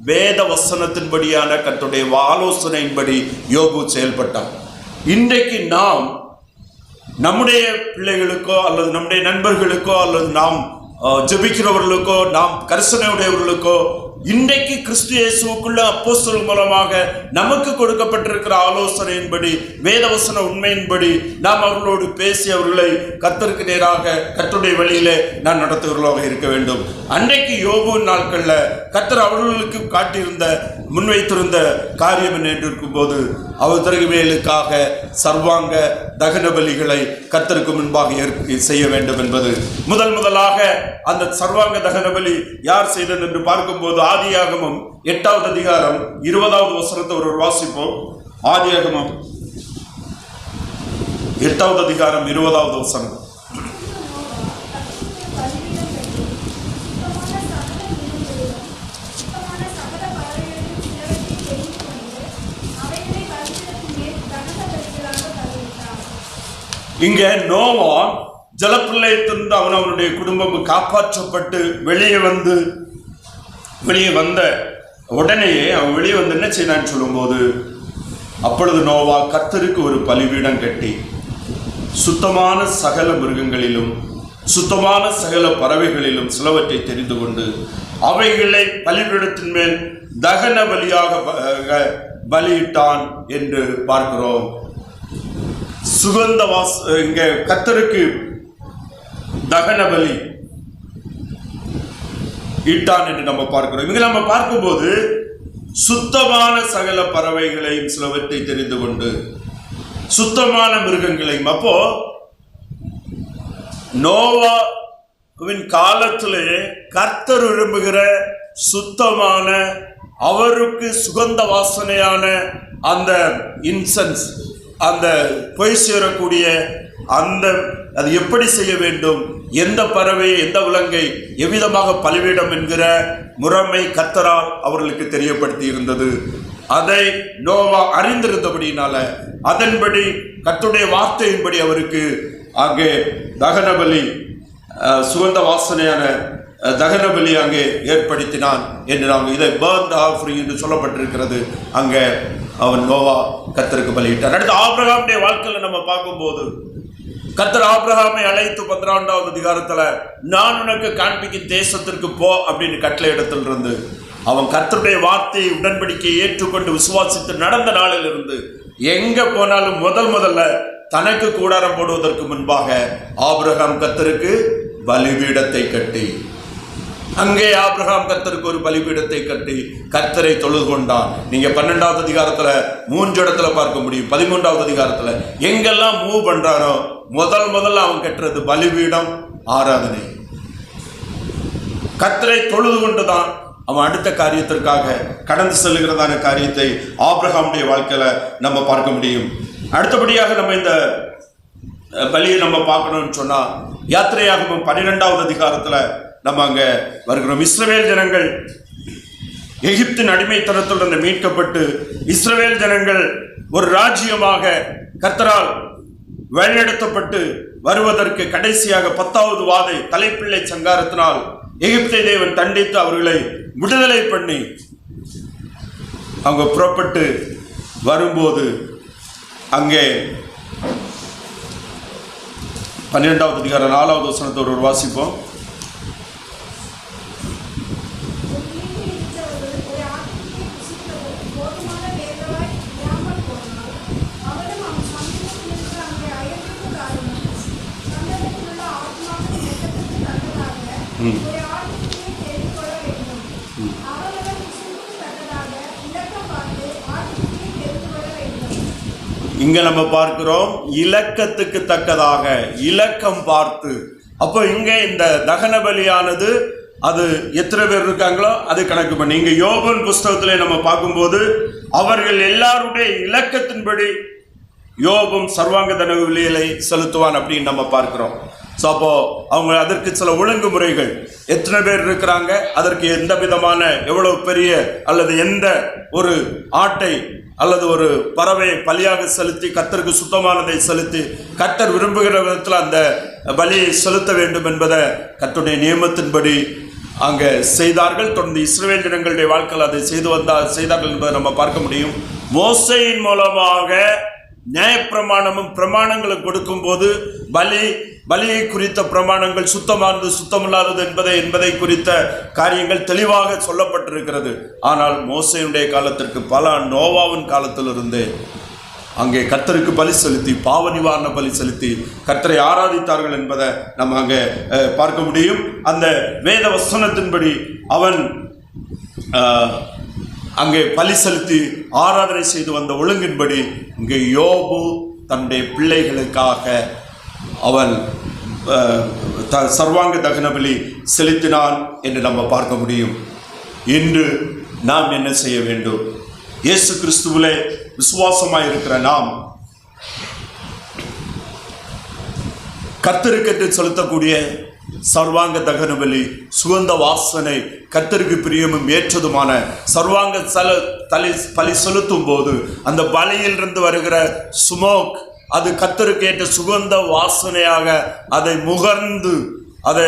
வேத வசனத்தின்படியான கர்த்தருடைய ஆலோசனையின்படி யோபு செயல்பட்டான். இன்றைக்கு நாம் நம்முடைய பிள்ளைகளுக்கோ அல்லது நம்முடைய நண்பர்களுக்கோ அல்லது நாம் ஜெபிக்கிறவர்களுக்கோ நாம் கரிசனையுடையவர்களுக்கோ இன்றைக்கு கிறிஸ்து இயேசுவுக்குள்ள அப்போஸ்தலர் மூலமாக நமக்கு கொடுக்கப்பட்டிருக்கிற ஆலோசனையின்படி, வேதவசன உண்மையின்படி நாம் அவர்களோடு பேசி அவர்களை கர்த்தருக்கு நேராக கர்த்தருடைய வழியிலே நாம் நடத்துகிறவர்களாக இருக்க வேண்டும். அன்றைக்கு யோபு நாட்கள்ல கர்த்தர் அவர்களுக்கு காட்டியிருந்த முன்வைத்திருந்த காரியம் என்ன என்று இருக்கும்போது, அவர்களுக்காக சர்வாங்க தகன பலிகளை கர்த்தருக்கு முன்பாக செய்ய வேண்டும் என்பது முதலாக அந்த சர்வாங்க தகன பலி யார் செய்தது என்று பார்க்கும்போது, ஆதியாகமம் 8வது அதிகாரம் 20வது வசனத்தை ஒரு வாசிப்போம். ஆதியாகமம் 8வது அதிகாரம் 20வது வசனம். இங்க நோவா ஜலப்பிரளயத்திலிருந்து அவனுடைய குடும்பம் காப்பாற்றப்பட்டு வெளியே வந்த உடனேயே அவன் வெளியே வந்து என்ன செய்யறான்னு சொல்லும்போது, அப்பொழுது நோவா கர்த்தருக்கு ஒரு பலிபீடம் கட்டி சுத்தமான சகல மிருகங்களிலும் சுத்தமான சகல பறவைகளிலும் சிலவற்றை தெரிந்து கொண்டு அவைகளை பலிபீடத்தின் மேல் தகன பலியாக பலியிட்டான் என்று பார்க்கிறோம். சுகந்த இங்க கர்த்தருக்கு தகன பலி இட்டான் என்று நம்ம பார்க்கிறோம். இங்க நம்ம பார்க்கும்போது சுத்தமான சகல பறவைகளையும் சிலவற்றை தெரிந்து கொண்டு சுத்தமான மிருகங்களையும். அப்போ நோவாவின் காலத்திலே கர்த்தர் விரும்புகிற சுத்தமான, அவருக்கு சுகந்த வாசனையான அந்த இன்சென்ஸ், அந்த பொய் சேரக்கூடிய அந்த அது எப்படி செய்ய வேண்டும், எந்த பறவை எந்த விலங்கை எவ்விதமாக பலிபீடம் என்கிற முறைமை கர்த்தரால் அவர்களுக்கு தெரியப்படுத்தி இருந்தது. அதை நோவா அறிந்திருந்தபடினால அதன்படி கர்த்தருடைய வார்த்தையின்படி அவருக்கு அங்கே தகன பலி, சுகந்த வாசனையான தகன பலி அங்கே ஏற்படுத்தினான் என்று நாங்கள் இதை பர்ன்ட் ஆஃபரிங் என்று சொல்லப்பட்டிருக்கிறது. அங்கே அவன் நோவா கர்த்தருக்கு பலியிட்டான். அடுத்து ஆபிரகாமுடைய வாழ்க்கையில் நம்ம பார்க்கும்போது கர்த்தர் ஆபிரகாமை அழைத்து 12வது அதிகாரத்துல நான் உனக்கு காண்பிக்கும் தேசத்திற்கு போ அப்படின்னு கட்டளை இடத்திலிருந்து அவன் கர்த்தருடைய வார்த்தையை உடன்படிக்கையை ஏற்றுக்கொண்டு விசுவாசித்து நடந்த நாளில் இருந்து எங்க போனாலும் முதல்ல தனக்கு கூடாரம் போடுவதற்கு முன்பாக ஆபிரகாம் கர்த்தருக்கு பலிபீடத்தை கட்டி, அங்கே ஆபிரகாம் கர்த்தருக்கு ஒரு பலிபீடத்தை கட்டி கர்த்தரை தொழுது கொண்டான். நீங்க 12வது அதிகாரத்துல 3 இடத்துல பார்க்க முடியும். 13வது அதிகாரத்துல எங்கெல்லாம் மூவ் பண்றாரோ முதல்ல அவன் கட்டுறது பலிபீடம், ஆராதனை. கர்த்தரை தொழுது கொண்டுதான் அவன் அடுத்த காரியத்திற்காக கடந்து செல்லுகிறதான காரியத்தை ஆபிரகாமுடைய வாழ்க்கையில நம்ம பார்க்க முடியும். அடுத்தபடியாக நம்ம இந்த பலியை நம்ம பார்க்கணும்னு சொன்னா யாத்திரையாகமம் 12வது அதிகாரத்துல நம்ம அங்க வருகிறோம். இஸ்ரவேல் ஜனங்கள் எகிப்தின் அடிமைத்தனத்திலிருந்து மீட்கப்பட்டு இஸ்ரவேல் ஜனங்கள் ஒரு ராஜ்யமாக கர்த்தரால் வழிநடத்தப்பட்டு வருவதற்கு கடைசியாக 10வது வாதை தலைப்பிள்ளை சங்காரத்தினால் எகிப்தை தேவன் தண்டித்து அவர்களை விடுதலை பண்ணி அவங்க புறப்பட்டு வரும்போது அங்கே 12வது அதிகாரம் 4வது வசனத்தை ஒரு வாசிப்போம். இங்க நம்ம பார்க்கிறோம் இலக்கத்துக்கு தக்கதாக, இலக்கம் பார்த்து. அப்போ இங்க இந்த தகன பலியானது அது எத்தனை பேர் இருக்காங்களோ அது கணக்கு பண்ணி இங்க யோபன் புஸ்தகத்திலே நம்ம பார்க்கும்போது அவர்கள் எல்லாருடைய இலக்கத்தின்படி யோபும் சர்வாங்க தன பலியை செலுத்துவான் அப்படின்னு நம்ம பார்க்கிறோம். ஸோ அப்போ அவங்க அதற்கு சில ஒழுங்குமுறைகள், எத்தனை பேர் இருக்கிறாங்க, அதற்கு எந்த விதமான எவ்வளவு பெரிய அல்லது எந்த ஒரு ஆட்டை அல்லது ஒரு பறவையை பலியாக செலுத்தி கர்த்தருக்கு சுத்தமானதை செலுத்தி கர்த்தர் விரும்புகிற விதத்தில் அந்த பலியை செலுத்த வேண்டும் என்பதை கர்த்தருடைய நியமத்தின்படி அங்கே செய்தார்கள். தொடர்ந்து இஸ்ரவேல் ஜனங்களுடைய வாழ்க்கையில் அதை செய்தார்கள் என்பதை நம்ம பார்க்க முடியும். மோசேயின் மூலமாக நியாயப்பிரமாணமும் பிரமாணங்களும் கொடுக்கும் போது பலியை குறித்த பிரமாணங்கள் சுத்தமானது சுத்தமில்லாதது என்பதை குறித்த காரியங்கள் தெளிவாக சொல்லப்பட்டிருக்கிறது. ஆனால் மோசேயுடைய காலத்திற்கு பல நோவாவின் காலத்திலிருந்து அங்கே கர்த்தருக்கு பலி செலுத்தி பாவ நிவாரண பலி செலுத்தி கர்த்தரை ஆராதித்தார்கள் என்பதை நம்ம அங்கே பார்க்க முடியும். அந்த வேத வசனத்தின்படி அவன் அங்கே பலி செலுத்தி ஆராதனை செய்து வந்த ஒழுங்கின்படி இங்கே யோபு தன்னுடைய பிள்ளைகளுக்காக அவன் சர்வாங்க தகன பலி செலுத்தினான் என்று நம்ம பார்க்க முடியும். இன்று நாம் என்ன செய்ய வேண்டும்? இயேசு கிறிஸ்துவிலே விசுவாசமாய் இருக்கிற நாம் கர்த்தருக்கு செலுத்தக்கூடிய சர்வாங்க தகன பலி, சுகந்த வாசனை, கர்த்தருக்கு பிரியமும் ஏற்றதுமான சர்வாங்க பலி செலுத்தும் போது அந்த பலியிலிருந்து வருகிற சுமோக் அது கர்த்தருக்கு ஏற்ற சுகந்த வாசனையாக அதை முகர்ந்து அதை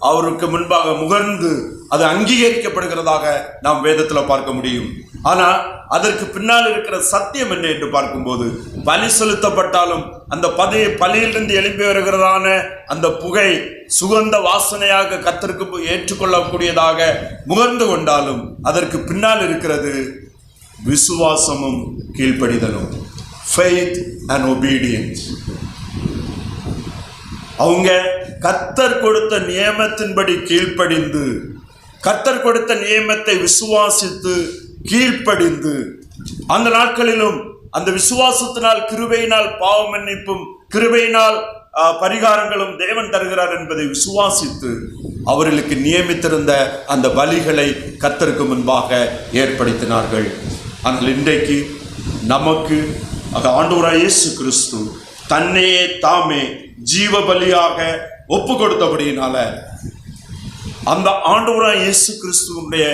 அவருக்கு முன்பாக முகர்ந்து அது அங்கீகரிக்கப்படுகிறதாக நாம் வேதத்தில் பார்க்க முடியும். ஆனால் அதற்கு பின்னால் இருக்கிற சத்தியம் என்ன என்று பார்க்கும்போது பலி செலுத்தப்பட்டாலும் அந்த பலியிலிருந்து எழுப்பி வருகிறதான அந்த புகை சுகந்த வாசனையாக கர்த்தருக்கு ஏற்றுக்கொள்ளக்கூடியதாக முகர்ந்து கொண்டாலும் அதற்கு பின்னால் இருக்கிறது விசுவாசமும் கீழ்ப்படிதலும், faith and obedience. அவங்க கர்த்தர் கொடுத்த நியமத்தின்படி கீழ்ப்படிந்து கர்த்தர் கொடுத்த நியமத்தை விசுவாசித்து கீழ்ப்படிந்து அந்த நாட்களிலும் அந்த விசுவாசத்தினால் கிருபையினால் பாவ மன்னிப்பும் கிருபையினால் பரிகாரங்களும் தேவன் தருகிறார் என்பதை விசுவாசித்து அவர்களுக்கு நியமித்திருந்த அந்த பலிகளை கர்த்தருக்கு முன்பாக ஏற்படுத்தினார்கள். ஆனால் இன்றைக்கு நமக்கு ஆண்டவராகிய இயேசு கிறிஸ்து தன்னையே தாமே ஜீவ பலியாக ஒப்பு கொடுத்தபடியினால அந்த ஆண்டவராகிய இயேசு கிறிஸ்துவுடைய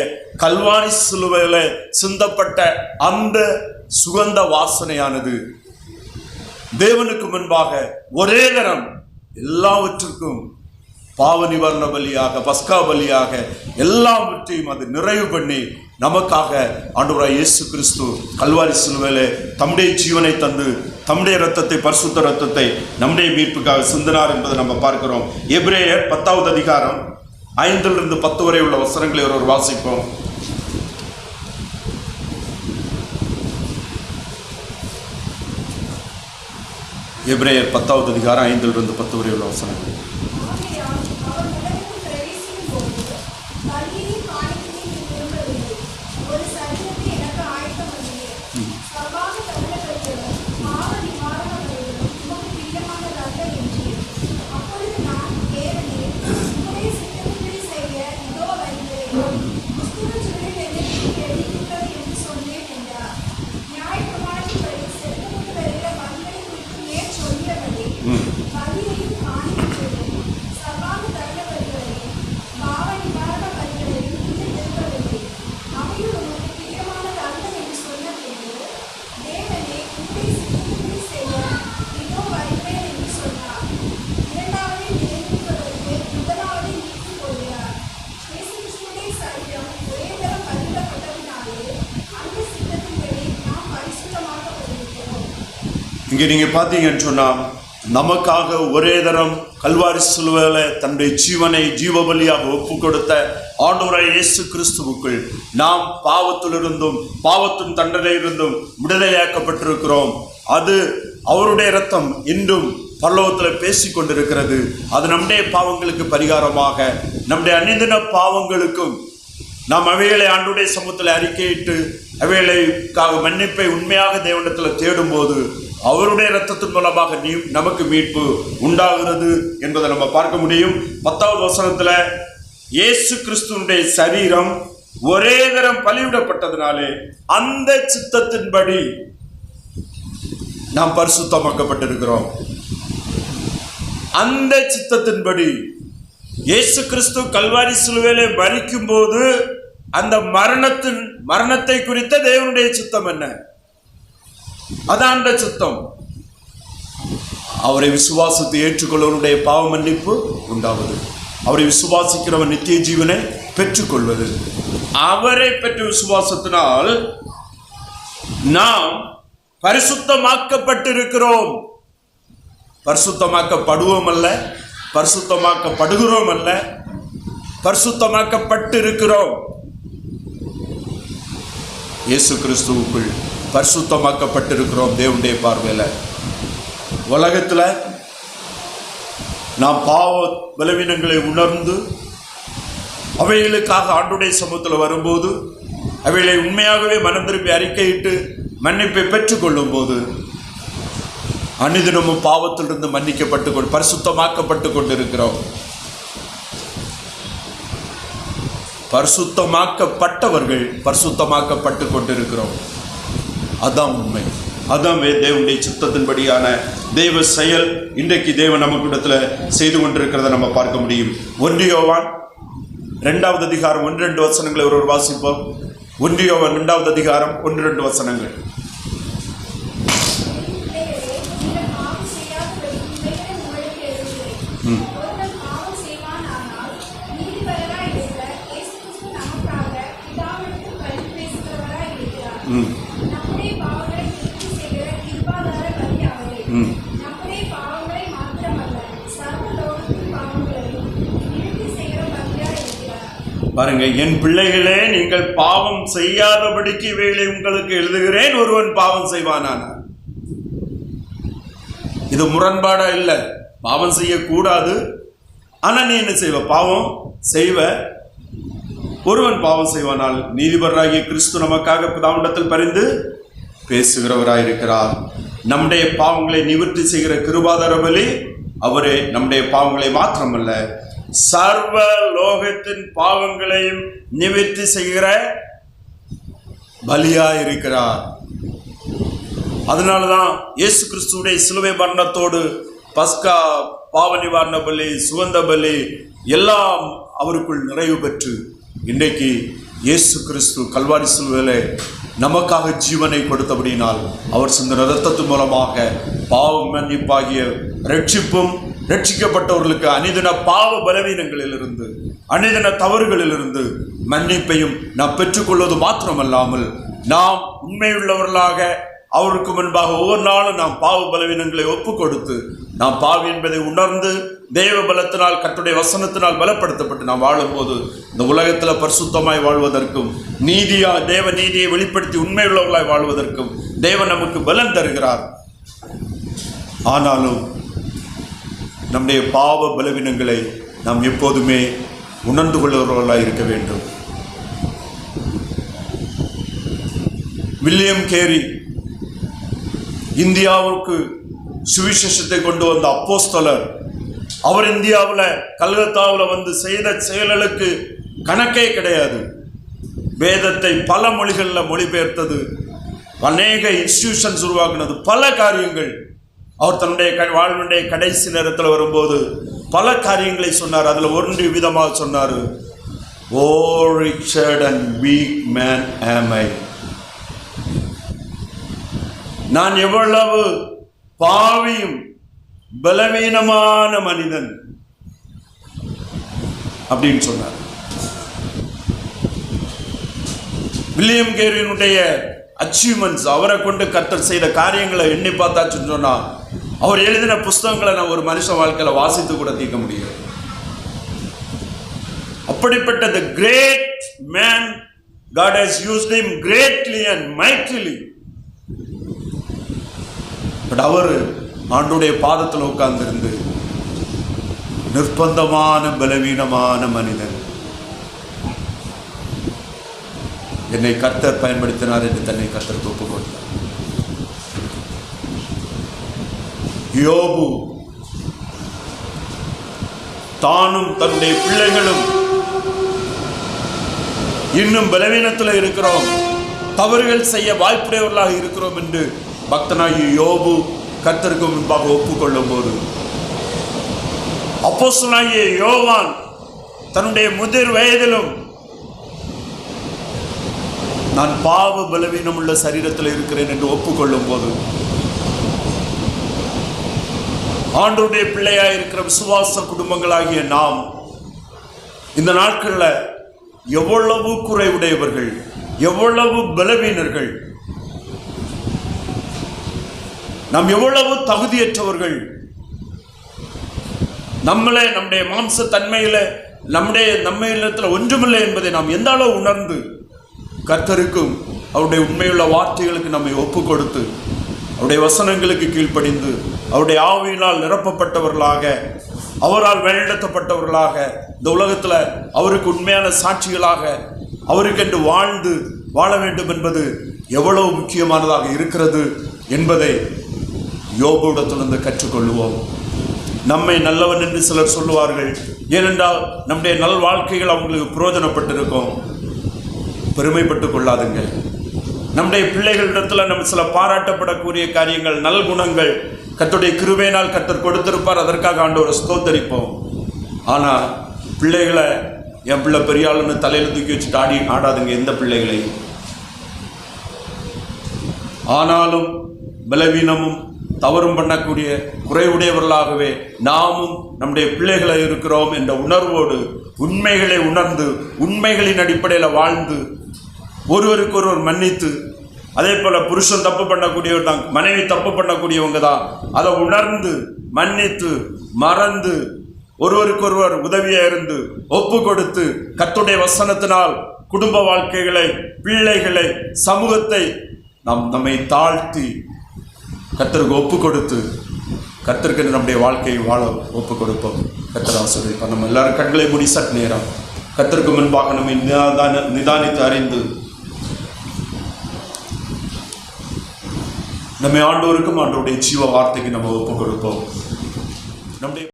கல்வாரி சிலுவையில சிந்தப்பட்ட அந்த சுகந்த வாசனையானது தேவனுக்கு முன்பாக ஒரே தரம் எல்லாவற்றுக்கும் பாவ நிவாரண பலியாக, பஸ்கா பலியாக எல்லாவற்றையும் அது நிறைவு பண்ணி நமக்காக ஆண்டவராய் இயேசு கிறிஸ்து கல்வாரி சிலுவையிலே தம்முடைய ஜீவனை தந்து தம்முடைய இரத்தத்தை, பரிசுத்த இரத்தத்தை நம்முடைய மீட்புக்காக சிந்தினார் என்பதை நம்ம பார்க்கிறோம். எபிரேயர் 10வது அதிகாரம் 5 to 10 வரை உள்ள வசனங்களை ஒரு வாசிப்போம். எபிரேயர் 10வது அதிகாரம் 5 to 10 வரை உள்ள வசனங்கள். இங்கே நீங்க பார்த்தீங்கன்னு சொன்னா, நமக்காக ஒரே தரம் கல்வாரி சிலுவையில தன்னுடைய ஜீவனை ஜீவபலியாக ஒப்பு கொடுத்த ஆண்டவராய் இயேசு கிறிஸ்துவுக்குள் நாம் பாவத்திலிருந்தும் பாவத்தின் தண்டனையிலிருந்தும் விடுதலையாக்கப்பட்டிருக்கிறோம். அது அவருடைய இரத்தம் இன்றும் பரலோகத்தில் பேசி கொண்டிருக்கிறது. அது நம்முடைய பாவங்களுக்கு பரிகாரமாக, நம்முடைய அன்னிதின பாவங்களுக்கும் நாம் அவைகளை ஆண்டவருடைய சமூகத்தில் அறிக்கையிட்டு அவைகளுக்காக மன்னிப்பை உண்மையாக தேவனிடத்தில் தேடும் போது அவருடைய இரத்தத்தின் மூலமாக நமக்கு மீட்பு உண்டாகிறது என்பதை நம்ம பார்க்க முடியும். 10வது வசனத்துல இயேசு கிறிஸ்துவினுடைய சரீரம் ஒரே தரம் பலியிடப்பட்டதினாலே அந்த சித்தத்தின்படி நாம் பரிசுத்தமாக்கப்பட்டிருக்கிறோம். அந்த சித்தத்தின்படி இயேசு கிறிஸ்து கல்வாரி சிலுவையிலே மரிக்கும் போது அந்த மரணத்தை குறித்த தேவனுடைய சித்தம் என்ன? அதான் அந்த சித்தம். அவரை விசுவாசத்தை ஏற்றுக்கொள்வருடைய பாவ மன்னிப்பு உண்டாவது, அவரை விசுவாசிக்கிறவன் நித்திய ஜீவனை பெற்றுக்கொள்வது. அவரை பெற்ற விசுவாசத்தினால் நாம் பரிசுத்தமாக்கப்பட்டிருக்கிறோம். பரிசுத்தமாக்கப்படுவோம் அல்ல, பரிசுத்தமாக்கப்படுகிறோம் அல்ல, பரிசுத்தமாக்கப்பட்டிருக்கிறோம். இயேசு கிறிஸ்துவுக்குள் பரிசுத்தமாக்கப்பட்டிருக்கிறோம். தேவனுடைய பார்வையில உலகத்துல நாம் பாவ பலவீனங்களை உணர்ந்து அவைகளுக்காக ஆண்டவருடைய சமூகத்தில் வரும்போது, அவைகளை உண்மையாகவே மனம் திரும்பி அறிக்கையிட்டு மன்னிப்பை பெற்றுக்கொள்ளும் போது அன்னிதினமும் பாவத்திலிருந்து மன்னிக்கப்பட்டு பரிசுத்தமாக்கப்பட்டு கொண்டிருக்கிறோம். பரிசுத்தமாக்கப்பட்டவர்கள் பரிசுத்தமாக்கப்பட்டு கொண்டிருக்கிறோம். அதான் உண்மை. அதான் தேவனுடைய சித்தத்தின்படியான தெய்வ செயல் இன்றைக்கு தேவன் நமக்கு இடத்துல செய்து கொண்டிருக்கிறத நம்ம பார்க்க முடியும். 1 யோவான் 2வது அதிகாரம் 1-2 வசனங்களை ஒரு வாசிப்போம். 1 யோவான் 2வது அதிகாரம் 1-2 வசனங்கள். பாருங்க, என் பிள்ளைகளே, நீங்கள் பாவம் செய்யாதபடிக்கு இவைகளை உங்களுக்கு எழுதுகிறேன். ஒருவன் பாவம் செய்வானான. இது முரண்பாடா இல்லை. பாவம் செய்யக்கூடாது, ஆனா நீ என்ன செய்வ? பாவம் செய்வ. ஒருவன் பாவம் செய்வானால் நீதிபதியாகிய கிறிஸ்து நமக்காக பிதாவிடத்தில் பரிந்து பேசுகிறவராயிருக்கிறார். நம்முடைய பாவங்களை நிவர்த்தி செய்கிற கிருபாதார பலி அவரே. நம்முடைய பாவங்களை மாத்திரமல்ல, சர்வ லோகத்தின் பாவங்களையும் நிவர்த்தி செய்கிற பலியாயிருக்கிறார். அதனாலதான் இயேசு கிறிஸ்துவுடைய சிலுவை மரணத்தோடு பஸ்கா பாவ நிவாரண பலி, சுகந்த பலி எல்லாம் அவருக்குள் நிறைவு பெற்று இன்றைக்கு இயேசு கிறிஸ்து கல்வாரி சிலுவையிலே நமக்காக ஜீவனை கொடுத்தபடியினால் அவர் சிந்தின இரத்தத்தின் மூலமாக பாவ மன்னிப்பாகிய ரட்சிப்பும், ரட்சிக்கப்பட்டவர்களுக்கு அனிதின பாவ பலவீனங்களிலிருந்து, அனிதின தவறுகளிலிருந்து மன்னிப்பையும் நாம் பெற்றுக்கொள்வது மாத்திரமல்லாமல் நாம் உண்மையுள்ளவர்களாக அவருக்கு முன்பாக ஒவ்வொரு நாளும் நாம் பாவ பலவீனங்களை ஒப்பு கொடுத்து நாம் பாவி என்பதை உணர்ந்து தெய்வ பலத்தினால், கர்த்தருடைய வசனத்தினால் பலப்படுத்தப்பட்டு நாம் வாழும்போது இந்த உலகத்தில் பரிசுத்தமாய் வாழ்வதற்கும், தேவ நீதியை வெளிப்படுத்தி உண்மையுள்ளவர்களாய் வாழ்வதற்கும் தேவன் நமக்கு பலன் தருகிறார். ஆனாலும் நம்முடைய பாவ பலவீனங்களை நாம் எப்போதுமே உணர்ந்து கொள்கிறவர்களாய் இருக்க வேண்டும். வில்லியம் கேரி இந்தியாவுக்கு சுவிசேஷத்தை கொண்டு வந்த அப்போஸ்தலர். அவர் இந்தியாவில் கல்கத்தாவில் வந்து செய்த செயல்களுக்கு கணக்கே கிடையாது. வேதத்தை பல மொழிகளில் மொழிபெயர்த்தது, அநேக இன்ஸ்டிடியூஷன்ஸ் உருவாக்குனது, பல காரியங்கள். அவர் தன்னுடைய வாழ்வுடைய கடைசி நேரத்தில் வரும்போது பல காரியங்களை சொன்னார். அதில் ஒன்று விதமாக சொன்னார், ஓ ரிச்சர்ட் அண்ட் வீக் மேன் ஆம் ஐ, நான் எவ்வளவு பாவியும் பலவீனமான மனிதன் அப்படின்னு சொன்னார். வில்லியம் கேரியினுடைய அச்சீவ்மெண்ட்ஸ், அவரை கொண்டு கர்த்தர் செய்த காரியங்களை எண்ணி பார்த்தாச்சுன்னு சொன்னா அவர் எழுதின புஸ்தகங்களை நான் ஒரு மனுஷன் வாழ்க்கையில வாசித்து கூட தீர்க்க முடியும். அப்படிப்பட்ட the great man, God has used him greatly and mightily. But அவர் ஆண்டுடைய பாதத்தில் உட்கார்ந்திருந்து நிர்பந்தமான பலவீனமான மனிதன், என்னை கர்த்தர் பயன்படுத்தினார் என்று தன்னை கர்த்தருக்கு ஒப்புக் கொடுத்தார். யோபு தானும் தன்னுடைய பிள்ளைகளும் இன்னும் பலவீனத்தில் இருக்கிறோம், தவறுகள் செய்ய வாய்ப்புடையவர்களாக இருக்கிறோம் என்று பக்தனாகிய யோபு கர்த்தருக்கு முன்பாக ஒப்புக்கொள்ளும் போது, அப்போஸ்தலனாகிய யோவான் தன்னுடைய முதிர் வயதிலும் நான் பாவ பலவீனம் உள்ள சரீரத்தில் இருக்கிறேன் என்று ஒப்புக்கொள்ளும் போது, ஆண்டவருடைய பிள்ளையாக இருக்கிற விசுவாச குடும்பங்களாகிய நாம் இந்த நாட்களில் எவ்வளவு குறைவுடையவர்கள், எவ்வளவு பலவீனர்கள், நாம் எவ்வளவு தகுதியற்றவர்கள், நம்முடைய மாம்ச தன்மையில நம்மிடத்தில் ஒன்றுமில்லை என்பதை நாம் எந்த அளவு உணர்ந்து கர்த்தருக்கும் அவருடைய உண்மையுள்ள வார்த்தைகளுக்கு நம்மை ஒப்பு கொடுத்து அவருடைய வசனங்களுக்கு கீழ்ப்படிந்து அவருடைய ஆவியினால் நிரப்பப்பட்டவர்களாக, அவரால் வழிநடத்தப்பட்டவர்களாக இந்த உலகத்தில் அவருக்கு உண்மையான சாட்சிகளாக அவருக்கென்று வாழ்ந்து வாழ வேண்டும் என்பது எவ்வளவு முக்கியமானதாக இருக்கிறது என்பதை யோபுவிடத்திலிருந்து கற்றுக்கொள்வோம். நம்மை நல்லவன் என்று சிலர் சொல்லுவார்கள், ஏனென்றால் நம்முடைய நல் வாழ்க்கைகள் அவங்களுக்கு பிரயோஜனப்பட்டிருக்கும். பெருமைப்பட்டு கொள்ளாதுங்க. நம்முடைய பிள்ளைகளிடத்தில் நம்ம சில பாராட்டப்படக்கூடிய காரியங்கள், நல்குணங்கள் கர்த்தருடைய கிருபையினால் கர்த்தர் கொடுத்திருப்பார், அதற்காக ஆண்டவரை ஸ்தோத்தரிப்போம். ஆனால் பிள்ளைகளை என் பிள்ளை பெரிய ஆளுன்னு தலையில் தூக்கி வச்சுட்டு ஆடாதுங்க எந்த பிள்ளைகளை. ஆனாலும் பலவீனமும் தவறும் பண்ணக்கூடிய குறைவுடையவர்களாகவே நாமும் நம்முடைய பிள்ளைகளை இருக்கிறோம் என்ற உணர்வோடு உண்மைகளை உணர்ந்து உண்மைகளின் அடிப்படையில் வாழ்ந்து ஒருவருக்கொருவர் மன்னித்து, அதே போல புருஷன் தப்பு பண்ணக்கூடியவர் தான், மனைவி தப்பு பண்ணக்கூடியவங்க தான், அதை உணர்ந்து மன்னித்து மறந்து ஒருவருக்கொருவர் உதவியாக இருந்து ஒப்பு கொடுத்து கர்த்தருடைய வசனத்தினால் குடும்ப வாழ்க்கைகளை, பிள்ளைகளை, சமூகத்தை நம்மை தாழ்த்தி கர்த்தருக்கு ஒப்பு கொடுத்து கர்த்தருக்கு நம்முடைய வாழ்க்கையை வாழ ஒப்பு கொடுப்போம். கர்த்தர் ஆசீர்வதிப்பார். நம்ம எல்லாரும் கண்களை மூடி சற்று நேரம் கர்த்தருக்கு முன்பாக நம்மை நிதானித்து அறிந்து நம்மை ஆண்டவருக்கும் ஆண்டவருடைய ஜீவ வார்த்தைக்கு நம்ம ஒப்பு கொடுப்போம். நம்முடைய